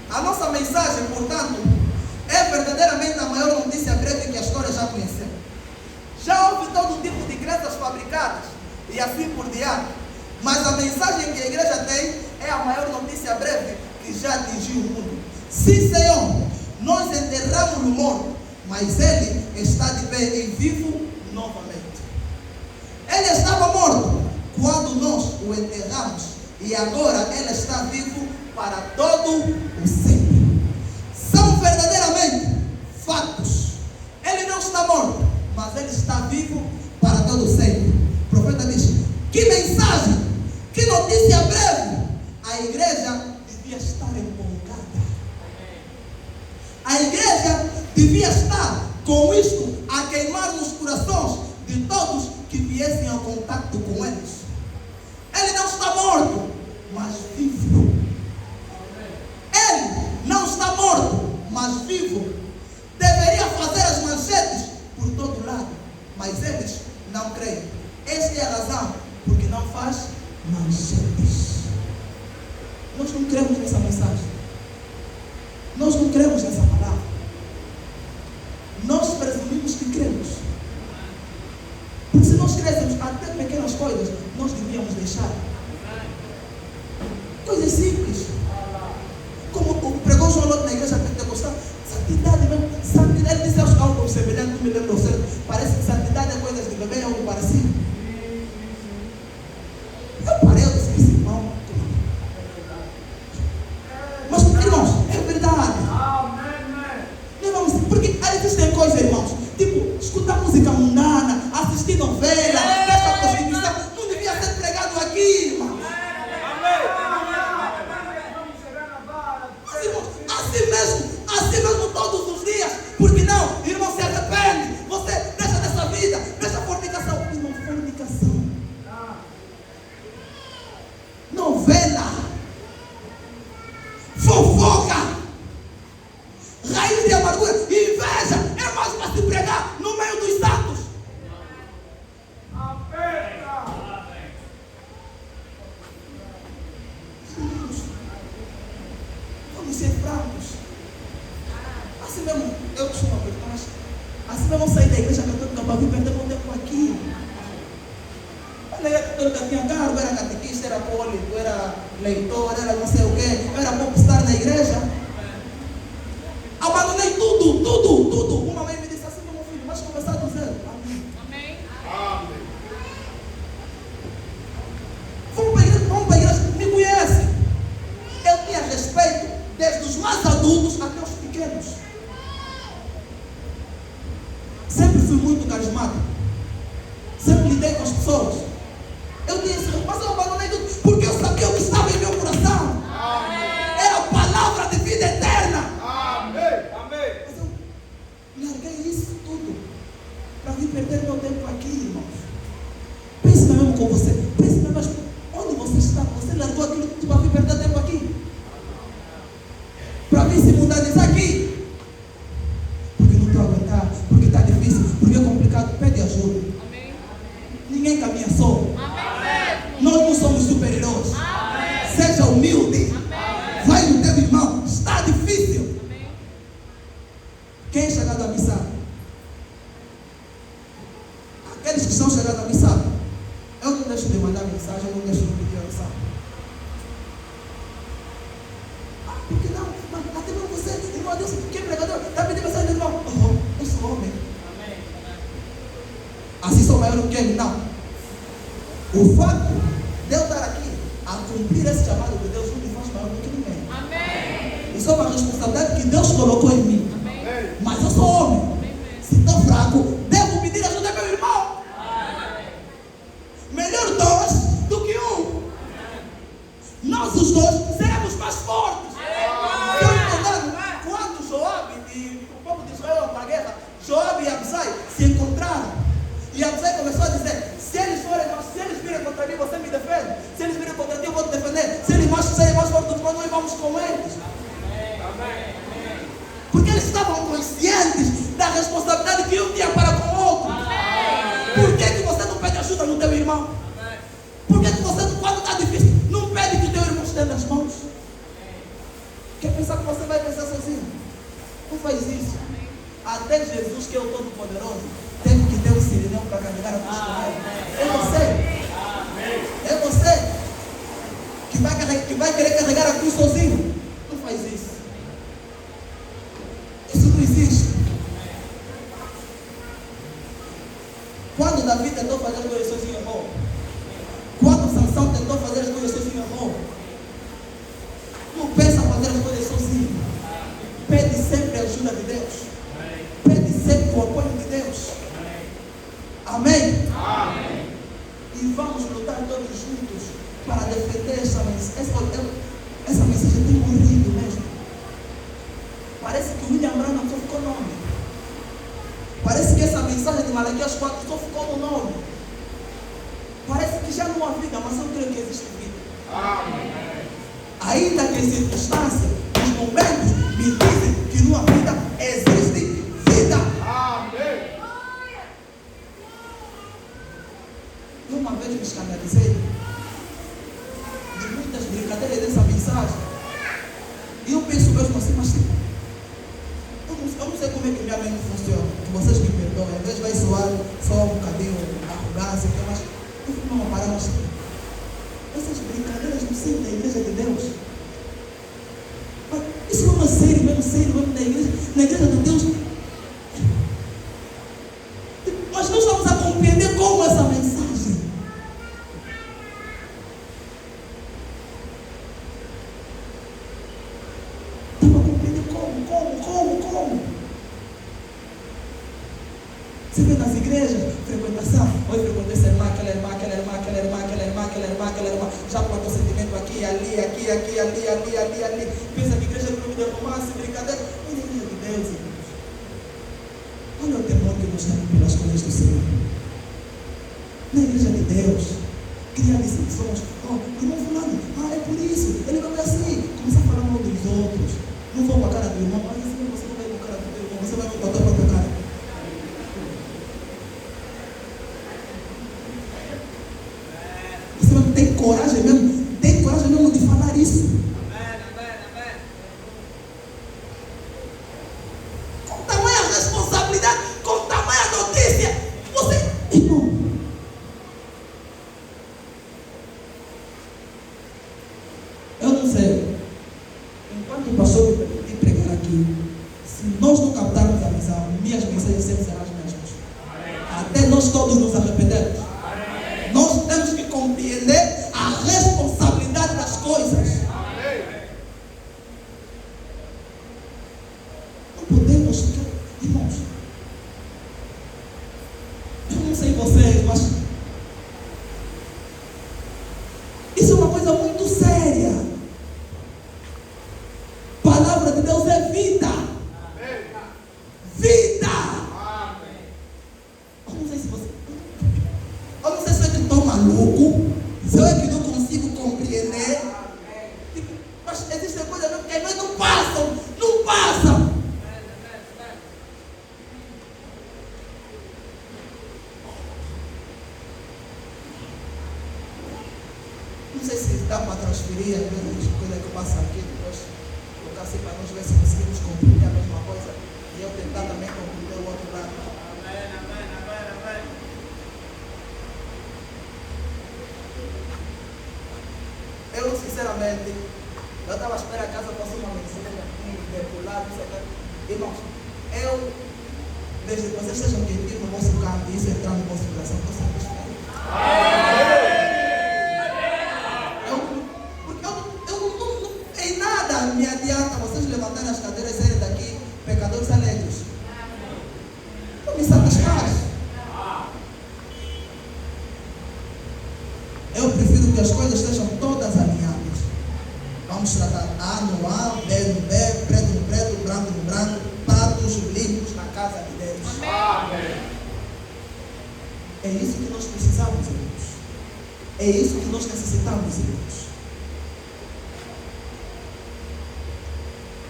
A nossa mensagem, portanto, é verdadeiramente a maior notícia breve que a história já conheceu. Já houve todo tipo de crenças fabricadas e assim por diante, mas a mensagem que a igreja tem é a maior notícia breve que já atingiu o mundo. Sim, Senhor, nós enterramos o morto, mas ele está de pé e vivo novamente. Ele estava morto quando nós o enterramos e agora ele está vivo para todo o sempre. São verdadeiramente fatos. Ele não está morto, mas ele está vivo para todo o sempre. O profeta diz: que mensagem, que notícia breve. A igreja devia estar empolgada. A igreja devia estar com isto a queimar nos corações de todos que viessem ao contato com eles. Ele não está morto, mas vivo. Ele não está morto, mas vivo. Deveria fazer as manchetes por todo lado, mas eles não creem. Esta é a razão porque não faz manchetes. Nós não cremos nessa mensagem. Nós não cremos nessa palavra. Nós presumimos que cremos. Porque se nós crescemos até pequenas coisas, nós devíamos deixar. Coisas simples. Como pregou João Lote na igreja pentecostal, santidade mesmo. Santidade, ele disse aos algo semelhante, não me lembro certo. Parece que santidade é coisas de bebê, algo parecido. Eu parei, eu disse, irmão. Mas, irmãos, é verdade. Porque existem coisas, irmãos, tipo, escutar música mundana, assistir novela, essa prostituição, não devia ser pregado aqui, irmãos. Mas, irmãos, assim mesmo todos os dias. Porque não, irmão, se arrepende. Você deixa dessa vida, deixa a fornicação. Irmão, fornicação. Novela. Fofoca. Raiz de amargura, inveja, é mais para se pregar no meio dos santos. Vamos ser francos. Assim mesmo, eu costumo perguntar, assim mesmo sair da igreja católica para vir perder meu tempo aqui. Olha, eu tinha cargo, era catequista, era político, era leitor, era não sei o quê, eu era popstar na igreja. Abandonei tudo. Uma mãe me disse assim: meu filho, mas começar do zero. Amém. Vamos para a igreja, me conhece. Eu tinha respeito desde os mais adultos até os pequenos. Sempre fui muito carismático. Sempre lidei com as pessoas. Eu disse, mas eu abandonei tudo porque eu sabia o que estava em meu coração. Era a palavra de vida eterna. Larguei isso tudo para vir perder meu tempo aqui, irmãos. Pense mesmo com você. Pense mesmo onde você está. Você largou aquilo tudo para vir perder tempo aqui. Para vir se mundanizar aqui. Porque não estou a aguentar. Porque está difícil. Porque é complicado. Pede ajuda. Amém. Ninguém caminha só. Amém. Nós não somos super-heróis. Seja humilde. Amém. Vai no teu irmão. Está difícil. Quem é chegado à missão? Aqueles que são chegados à missão. Eu não deixo de mandar mensagem, eu não deixo de pedir oração. Por que não? Mas até mesmo você, irmão, Deus, que pregador, está pedindo mensagem, irmão. Eu sou homem. Assim sou maior do que ele? Não. O fato de eu estar aqui a cumprir esse chamado de Deus não me faz maior do que ninguém. Amém. Isso é uma responsabilidade que Deus colocou em mim. Mas eu sou homem. Se estou fraco, devo pedir ajuda ao meu irmão. Melhor dois do que um. Nós os dois seremos mais fortes. Quando Joabe e o povo de Israel para a guerra, Joabe e Abisai se encontraram. E Abisai começou a dizer: se eles virem contra mim, você me defende. Se eles virem contra ti, eu vou te defender. Se eles serem mais fortes do que nós vamos com eles. Amém. Porque eles estavam conscientes da responsabilidade que um tinha para com o outro. Por que você não pede ajuda no teu irmão? Por que você, quando está difícil, não pede que o teu irmão estenda as mãos? Quer pensar que você até Jesus, que é o Todo-Poderoso, teve que ter um sirineu para carregar a cruz com ele. É você que vai querer carregar a cruz sozinho. Não faz isso. Isso não existe. Quando Davi tentou fazer as coisas sozinho, errou. Quando Sansão tentou fazer as coisas sozinho, errou. Não pensa fazer as coisas sozinho. Pede sempre a ajuda de Deus. Pede sempre o apoio de Deus. Amém? Amém. E vamos lutar todos juntos para defender essa mensagem. Essa mensagem tem morrido mesmo. Parece que o William Branham só ficou nome. Parece que essa mensagem de Malaquias 4 só ficou no nome. Parece que já não há vida, mas eu creio que existe vida. Amém. Ainda que as circunstâncias, os momentos me dizem que numa vida existe vida. Amém. Eu uma vez me escandalizei de muitas brincadeiras dessa mensagem. E eu penso mesmo assim, mas eu não sei como é que minha mente funciona. Que vocês me perdoem. Às vezes vai soar só um bocadinho arrogância, mas eu fico numa parada assim. Essas brincadeiras não são da igreja de Deus. Mas isso não é sério mesmo da igreja. Na igreja de Deus. Mas nós estamos a compreender como essa mensagem. Estamos a compreender como. Você vê nas igrejas, frequentação. Hoje frequentei essa irmã, aquela irmã. Já plantou sentimento aqui, ali. Pensa que igreja de vida romance, brincadeira. É a igreja de Deus, irmãos. Olha o temor que nós temos pelas coisas do Senhor. Na igreja de Deus, criar decepções. Irmão fulano, é por isso. Ele não é assim. Começar a falar mal dos outros. Não vou com a cara do irmão. Mas você não vai com a cara do teu irmão. Você vai com a tua própria cara. Você não tem coragem mesmo de falar isso. Com tamanha responsabilidade, com tamanha notícia, você, irmão. Eu não sei. Enquanto o pastor me permitir pregar aqui, se nós não captarmos a visão, minhas mensagens sempre serão as mesmas. Até nós todos nos arrependermos. Nós temos que compreender a responsabilidade das coisas. Não podemos ficar, irmãos. Eu não sei vocês, mas isso é uma coisa muito séria. A palavra de Deus é vida. Vida. Eu não sei se você. Eu não sei se eu estou maluco, se eu é que não consigo compreender. Mas existem coisas que nós não passam. Não sei se dá para transferir as mesmas coisas que passam aqui, depois colocar assim para nós ver se conseguimos compreender a mesma coisa e eu tentar também compreender o outro lado. Eu, sinceramente, eu estava à espera que a casa fosse uma mensagem, depulado, irmãos, desde que vocês sejam quietinhos no vosso canto e isso entrar no vosso coração, estou satisfeito. Porque em nada me adianta vocês levantarem as cadeiras e saírem daqui pecadores alegres. Não me satisfaz. Eu prefiro que as coisas estejam todas alinhadas. Vamos tratar A no A, B no B, preto no preto, branco no branco, pratos limpos na casa de Deus. Amém. É isso que nós precisamos, irmãos. É isso que nós necessitamos, irmãos.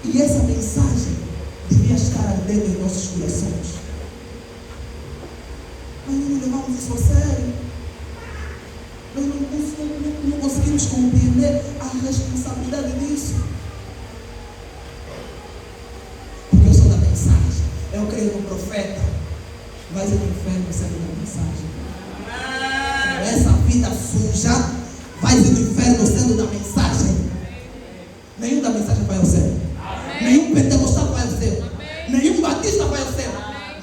E essa mensagem devia estar ardendo em nossos corações. Mas não levamos isso a sério. Nós não conseguimos compreender a responsabilidade disso. Porque eu sou da mensagem. Eu creio no profeta. Vai ser no inferno sendo da mensagem. Essa vida suja vai ser no inferno sendo da mensagem. Nenhum da mensagem vai ao céu. Nenhum pentecostal vai ao céu. Nenhum batista vai ao céu.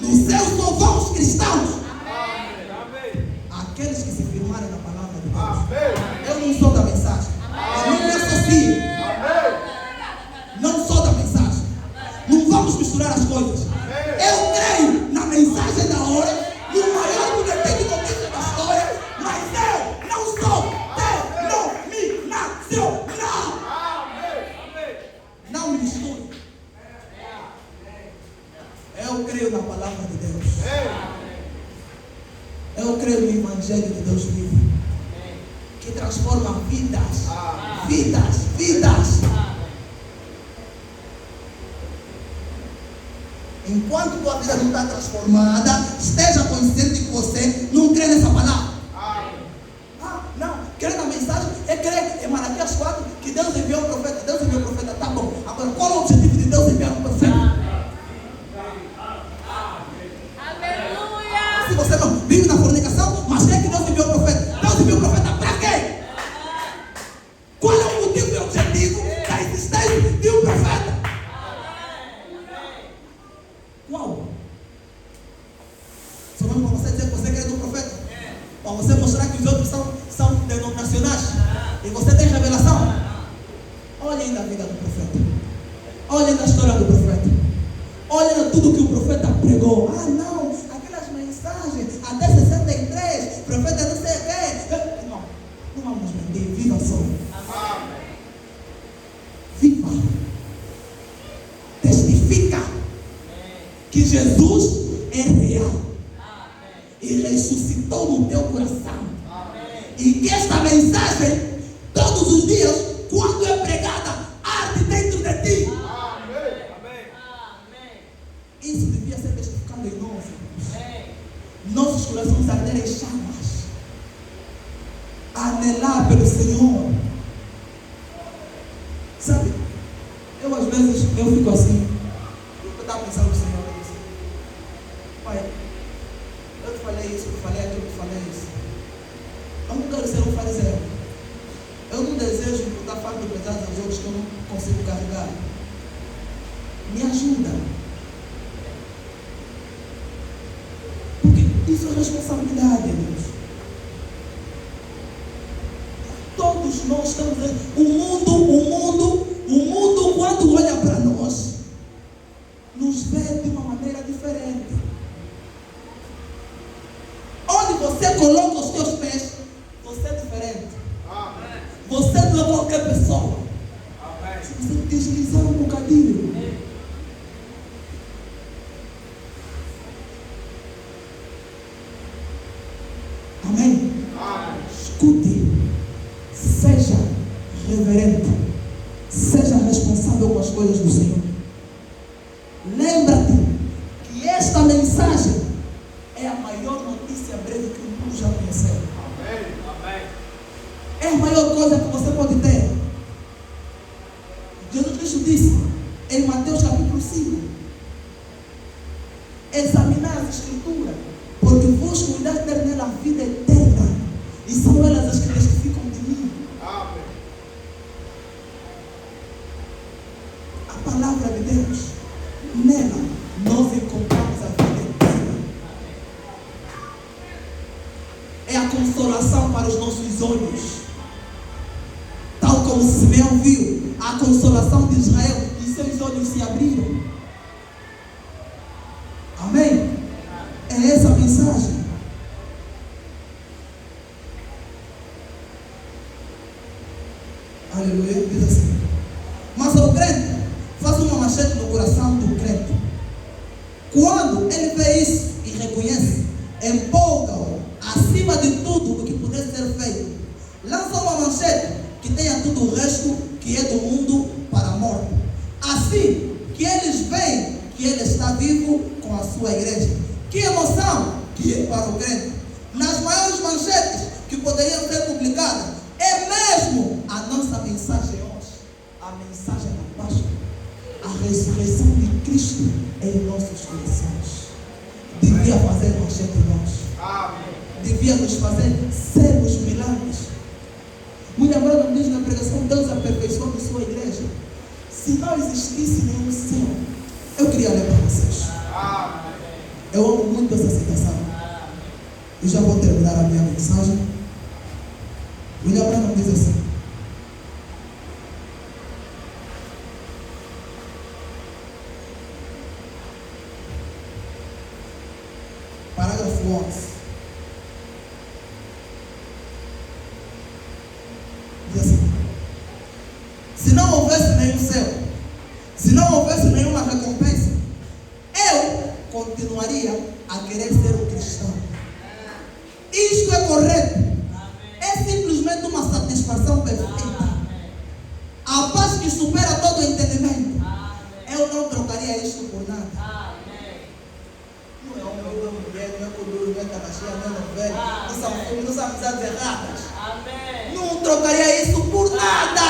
No céu só vão os cristãos. Aqueles que se firmarem na palavra de Deus. Eu não sou da mensagem. Eu não me associo. Não sou da mensagem. Não vamos misturar as coisas. Eu creio na mensagem da hora, no maior boletim de notícias da história, mas eu não sou denominacional. Não me misture. Eu creio na palavra de Deus. Eu creio no Evangelho de Deus vivo, que transforma vidas. Vidas. Enquanto tua vida não está transformada, esteja consciente que você não crê nessa palavra. Não, crer na mensagem é crer em Malaquias 4 que Deus enviou o profeta. Deus enviou o profeta, tá bom. Agora, qual é o objetivo de Deus enviar um profeta? Se você não vive na fornicação, mas quer que Deus enviou o profeta? Deus enviou o profeta para quê? Qual é o motivo e o objetivo da existência de um profeta? Qual? Só não para você dizer que você crê no profeta? Para você mostrar que os outros são denominacionais e você tem revelação? Olhem na vida do profeta. Olhem na história do profeta. Olhem tudo que o profeta pregou. Não, aquelas mensagens até 63, profeta não sei o quê. Não vamos mentir, viva só. Viva. Testifica que Jesus é real e ressuscitou no teu coração. E que esta mensagem, todos os dias, quando é pregada, arde dentro de ti. Isso devia ser testificado em nós. Nossos corações arderem em chamas, anelar pelo Senhor. Sabe, eu às vezes eu fico assim. Eu estava pensando no Senhor, eu disse: Pai, eu te falei isso, eu falei aquilo, eu te falei isso. Eu não quero ser um fariseu. Eu não desejo botar fardo pesado aos outros que eu não consigo carregar. Me ajuda. Porque isso é responsabilidade, Deus. Todos nós estamos. O mundo, quando olha para nós, nos vê de uma maneira diferente. Onde você coloca os teus pés, você é diferente. Você não é qualquer pessoa. Se você deslizar um bocadinho, amém? Escute, seja reverente, seja responsável com as coisas do Senhor. Lembra-te que esta mensagem é a maior notícia breve que o mundo já conheceu. É a maior coisa que você pode ter. Jesus Cristo disse em Mateus capítulo 5: examinar as Escrituras, porque vos cuidais de ter nela a vida eterna, e são elas as que testificam de mim. A palavra de Deus, nela nós encontramos a vida eterna. É a consolação para os nossos olhos. Tal como Simeão viu a consolação de Israel e seus olhos se abriram. Amém? É essa a mensagem. Aleluia. Diz assim: mas o crente faz uma manchete no coração do crente. Quando ele vê isso e reconhece, empolga-o acima de tudo o que pudesse ser feito. Lança uma manchete que tenha tudo o resto que é do mundo para a morte. Assim que eles veem que ele está vivo com a sua igreja. Que emoção que é para o crente. Nas maiores manchetes que poderiam ser publicadas, é mesmo a nossa mensagem hoje. A mensagem da Páscoa. A ressurreição de Cristo em nossos corações devia fazer manchete em nós. Amém. Devia nos fazer sermos milagres. William Branham diz na pregação: Deus aperfeiçoando sua igreja. Se não existisse nenhum céu, eu queria ler para vocês. Amém. Eu amo muito essa citação. E já vou terminar a minha mensagem. William Branham diz assim: parágrafo 11. Diz assim: se não houvesse nenhum céu, se não houvesse nenhuma recompensa, eu continuaria a querer ser um cristão. Isto é correto. É simplesmente uma satisfação perfeita. A paz que supera todo o entendimento. Eu não trocaria isto por nada. Não é homem, não é mulher, não é coduro, não é canachia, não é novela, não são filmes, não são amizades erradas. Não trocaria isso por nada.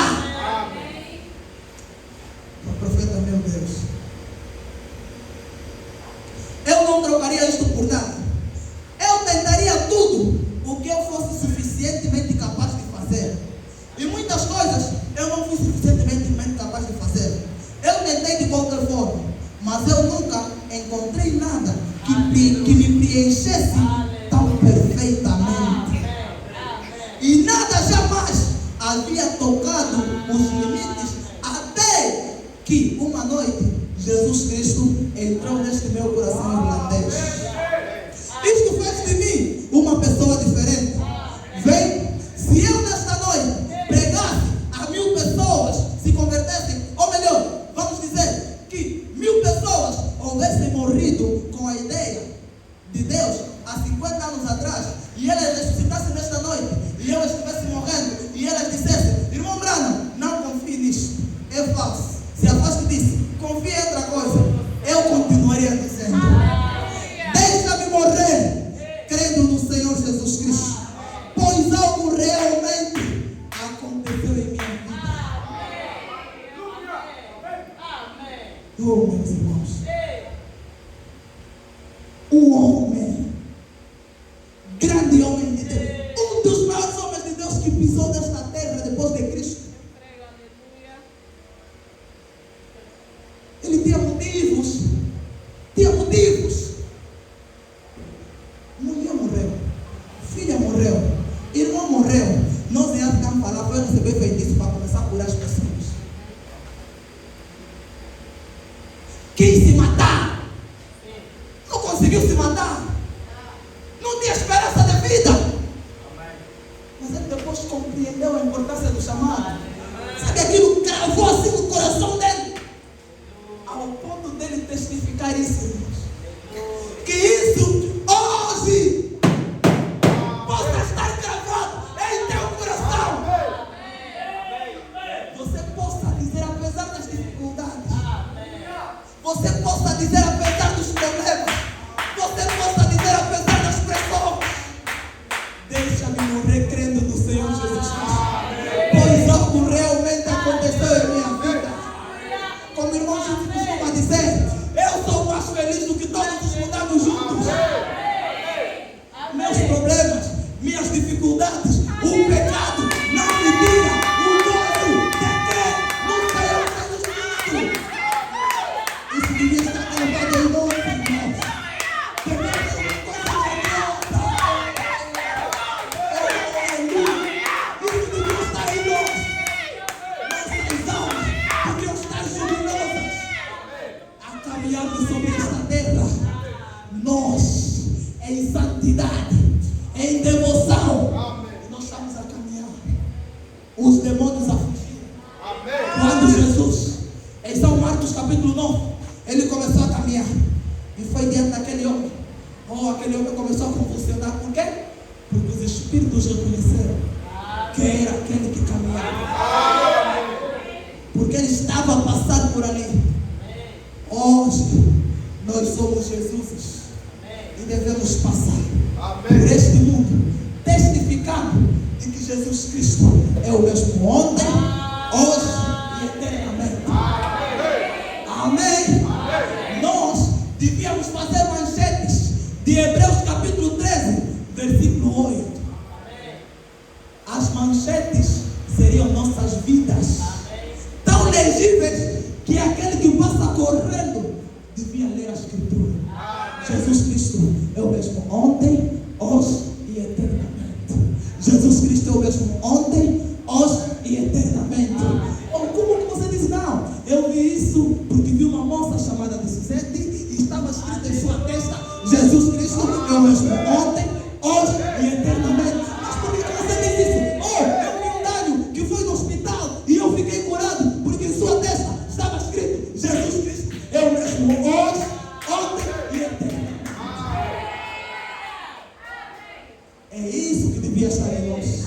O profeta, meu Deus, eu não trocaria isto por nada. Eu tentaria tudo o que eu fosse suficientemente capaz de fazer. E muitas coisas eu não fui suficientemente capaz de fazer. Eu tentei de qualquer forma, mas eu nunca encontrei nada que me preenchesse tão perfeitamente. E nada jamais havia tocado os limites, até que uma noite Jesus Cristo entrou neste meu coração irlandês. Isto fez de mim uma pessoa diferente. Vem, se eu nesta noite pregasse a 1000 pessoas se convertessem, ou melhor, vamos dizer que 1000 pessoas houvessem morrido com a ideia de Deus há 50 anos atrás, e elas ressuscitassem nesta noite, e eu estivesse morrendo, e elas dissessem: irmão Branham, não confie nisto, é falso. Se afaste disso, confie em outra coisa, eu continuaria dizendo: deixa-me morrer crendo no Senhor Jesus Cristo, pois algo realmente aconteceu em minha vida. Oh, meus irmãos, o homem, grande homem de Deus, um dos maiores homens de Deus que pisou nesta terra depois de Cristo, ele tinha motivos. Mulher morreu, filha morreu, irmão morreu. Nós em África falava: foi receber feitiço para começar a curar as pessoas. Quis se matar, não conseguiu se matar, não tinha esperança de vida, mas ele depois compreendeu a importância do chamado. Sabe, aquilo cravou assim no coração dele, ao ponto dele testificar isso, irmãos, que isso hoje possa estar gravado em teu coração. Você possa dizer, apesar das dificuldades, você possa dizer, apesar dos problemas, você possa dizer, apesar das pressões: deixa-me morrer crendo no Senhor Jesus Cristo, pois algo realmente aconteceu em minha vida. Como o irmão Chico costuma dizer, eu sou mais feliz do que todos os mudados juntos. Meus problemas, minhas dificuldades, o pecado não me tira o gozo de crer no Senhor Jesus Cristo. Isso devia estar gravado em nós, irmãos. Devemos uma coisa grandiosa. Isso devia estar em nós. Nossas almas deviam estar jubilosas a caminharmos sobre esta terra. Nós, em santidade, em devoção, nós estamos a caminhar. Os demônios a fugir. Quando Jesus, em São Marcos capítulo 9, ele começou a caminhar e foi diante daquele homem. Aquele homem começou a convulsionar. Por quê? Porque os espíritos reconheceram que era aquele que caminhava, porque ele estava a passar por ali. Hoje nós somos Jesus e devemos passar por este mundo testificando de que Jesus Cristo é o mesmo ontem, hoje e eternamente. Amém. nossas vidas. Tão legíveis que aquele que passa correndo devia ler a Escritura. Jesus Cristo é o mesmo ontem, hoje e eternamente. Jesus Cristo é o mesmo ontem, hoje e eternamente. Ou como que você diz, não? Eu vi isso porque vi uma moça chamada de Suzete e estava escrito em sua testa: Jesus Cristo é o mesmo ontem, hoje e eternamente. Mas por que você diz isso? Oh, eu vi um velho que foi no hospital e eu fiquei curado porque em sua testa estava escrito: Jesus Cristo é o mesmo hoje, ontem e eternamente. É isso que devia estar em nós.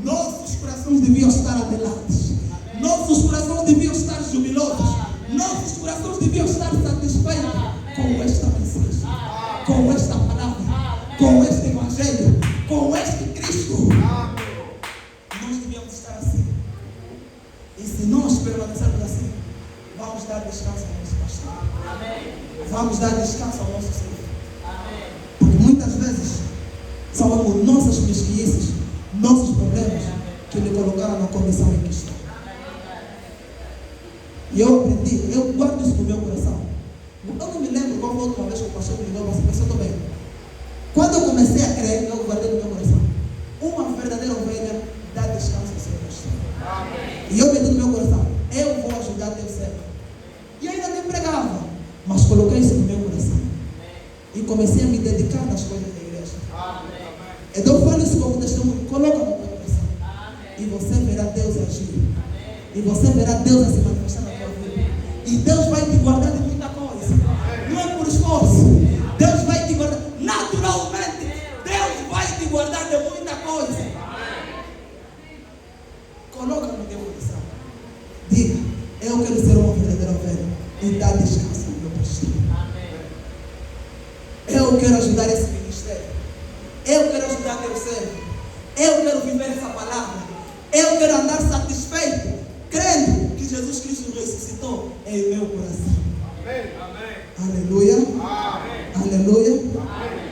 Nossos corações deviam estar adelantados. Nossos corações deviam estar jubilosos. Nossos corações deviam estar satisfeitos com esta mensagem, com esta palavra, com este evangelho, com este Cristo. Nós devíamos estar assim. E se nós permanecermos assim, vamos dar descanso ao nosso pastor. Vamos dar descanso ao nosso Senhor. Porque muitas vezes são por nossas mesquinhices, nossos problemas, que lhe colocaram na condição em que está. E eu aprendi, eu guardo isso no meu coração. Eu não me lembro qual foi a última vez que o pastor me ligou, mas eu estou bem. Quando eu comecei a crer, eu guardei no meu coração: uma verdadeira ovelha dá descanso ao seu pastor. E eu meti no meu coração: eu vou ajudar teu servo. E ainda nem pregava, mas coloquei isso no meu coração. E comecei a me dedicar nas coisas da igreja. Então eu falo isso como testemunho. Coloca no teu coração. E você verá Deus agir. E você verá Deus a se manifestar na tua vida. E Deus vai te guardar de muita coisa. Não é por esforço. Deus vai te guardar. Naturalmente, Deus vai te guardar de muita coisa. Coloca no teu coração. Diga: eu quero ser uma verdadeira ovelha e dar descanso ao meu pastor. Eu quero ajudar esse ministério. Eu quero ajudar teu servo. Eu quero viver essa palavra. Eu quero andar satisfeito, crendo que Jesus Cristo ressuscitou em meu coração. Amém. Aleluia. Amém. Aleluia. Amém.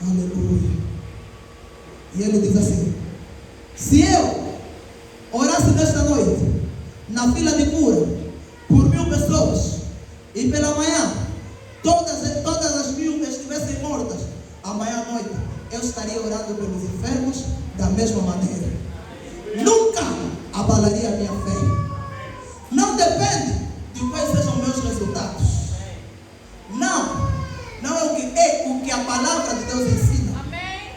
Aleluia. E ele diz assim: se eu orasse nesta noite, na fila de cura, por 1000 pessoas, e pela manhã todas as 1000 estivessem mortas, amanhã à noite eu estaria orando pelos enfermos da mesma maneira. Nunca abalaria a minha fé. Não depende de quais sejam meus resultados. Não é o que a palavra de Deus ensina,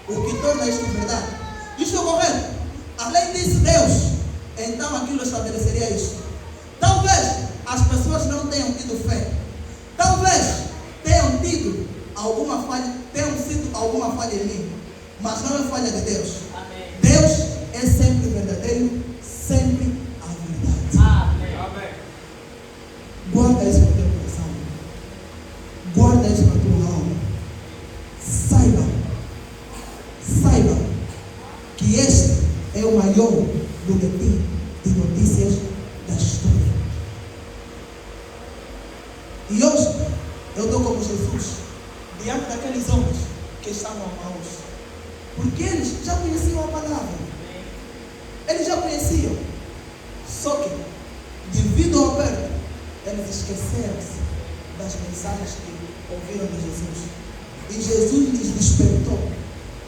o que torna isto verdade. Isto é correto. Além disso, Deus, então aquilo estabeleceria isso. Talvez as pessoas não tenham tido fé. Talvez tenham tido alguma falha, tenham sido alguma falha em mim. Mas não é falha de Deus. Deus é sempre verdadeiro, sempre a verdade. Amém. Guarda isso no teu coração. Guarda isso na tua alma. Saiba que este é o maior boletim de notícias da história. E hoje eu estou como Jesus diante daqueles homens que estavam maus, porque eles já conheciam a palavra. Eles já conheciam. Só que, devido ao aperto, eles esqueceram-se das mensagens que ouviram de Jesus. E Jesus lhes despertou.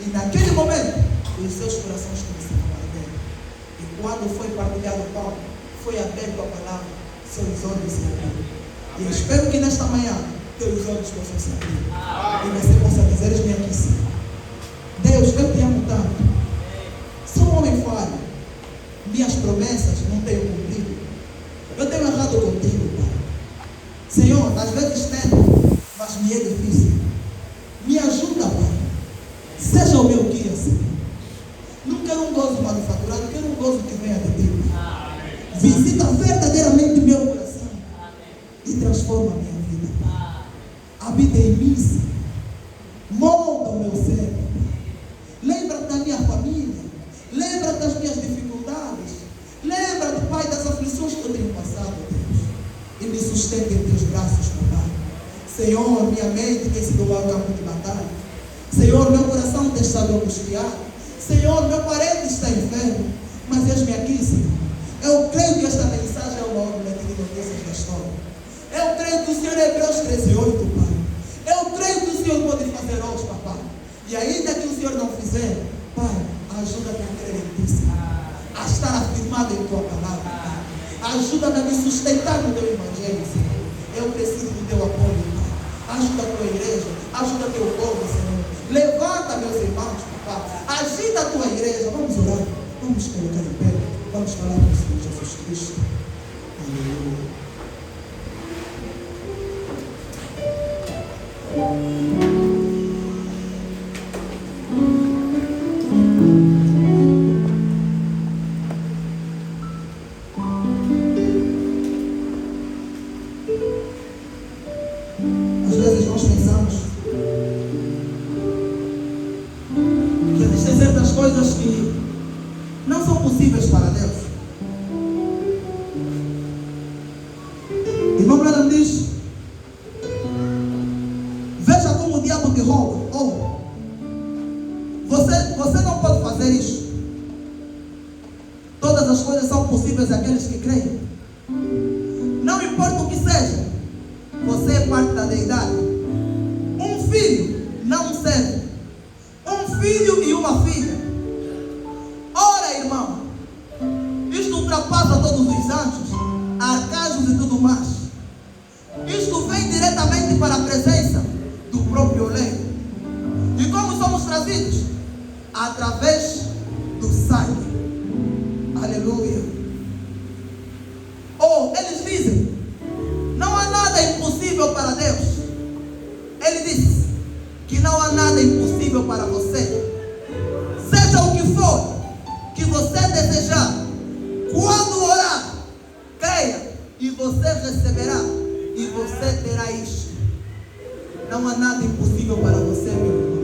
E naquele momento, os seus corações começaram a arder. E quando foi partilhado o pão, foi aberto a palavra, seus olhos se abriram. E eu espero que nesta manhã, teus olhos possam se abrir. E você possa dizer: eis-me aqui, Senhor. Deus, eu te amo tanto. Sou um homem falho. Minhas promessas não tenho cumprido. Eu tenho errado contigo, Pai. Senhor, às vezes tento, mas me é difícil. Me ajuda, Pai. Seja o meu guia, Senhor. Não quero um gozo manufaturado, quero um gozo que venha de ti. Visita verdadeiramente meu coração e transforma a minha vida. Habita em mim, Senhor. Molda o meu ser. Lembra-te da minha família. Lembra-te das minhas dificuldades. Lembra-te, Pai, das aflições que eu tenho passado, Deus. E me sustente em teus braços, meu Pai. Senhor, minha mente tem sido um campo de batalha. Senhor, meu coração tem estado angustiado. Senhor, meu parente está enfermo. Mas eis-me aqui, Senhor. Eu creio que esta mensagem é o maior boletim de notícias da história. Eu creio que o Senhor é Hebreus 13:8, Pai. Eu creio que o Senhor pode fazer hoje, papai. E ainda que o Senhor não fizer, Pai, ajuda-me a crer em Ti, Senhor. A estar afirmado em Tua palavra, Pai. Ajuda-me a me sustentar no Teu Evangelho, Senhor. Eu preciso do Teu apoio, Pai. Ajuda a Tua igreja, ajuda Teu povo, Senhor. Levanta meus irmãos, papai. Agita a Tua igreja. Vamos orar, vamos colocar em pé. Vamos falar com o Senhor Jesus Cristo. Aleluia. Às vezes nós pensamos que existem certas coisas que não são possíveis para Deus. Irmão Branham diz: veja como o diabo te rouba. Oh, você não pode fazer isso. Todas as coisas são possíveis àqueles que creem. Não importa o que seja, você é parte da deidade. Um filho não serve. Um filho e uma filha. Ora, irmão, isto ultrapassa todos os anjos, arcanjos e tudo mais. Isto vem diretamente para a presença do próprio Lei. E como somos trazidos? Através do sangue. Aleluia. Oh, eles dizem: não há nada impossível para Deus. Ele disse que não há nada impossível para você. Seja o que for que você desejar, quando orar, creia e você receberá, e você terá isto. Não há nada impossível para você, meu irmão.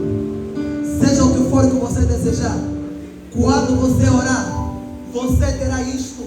Seja o que for que você desejar, quando você orar, você terá isto.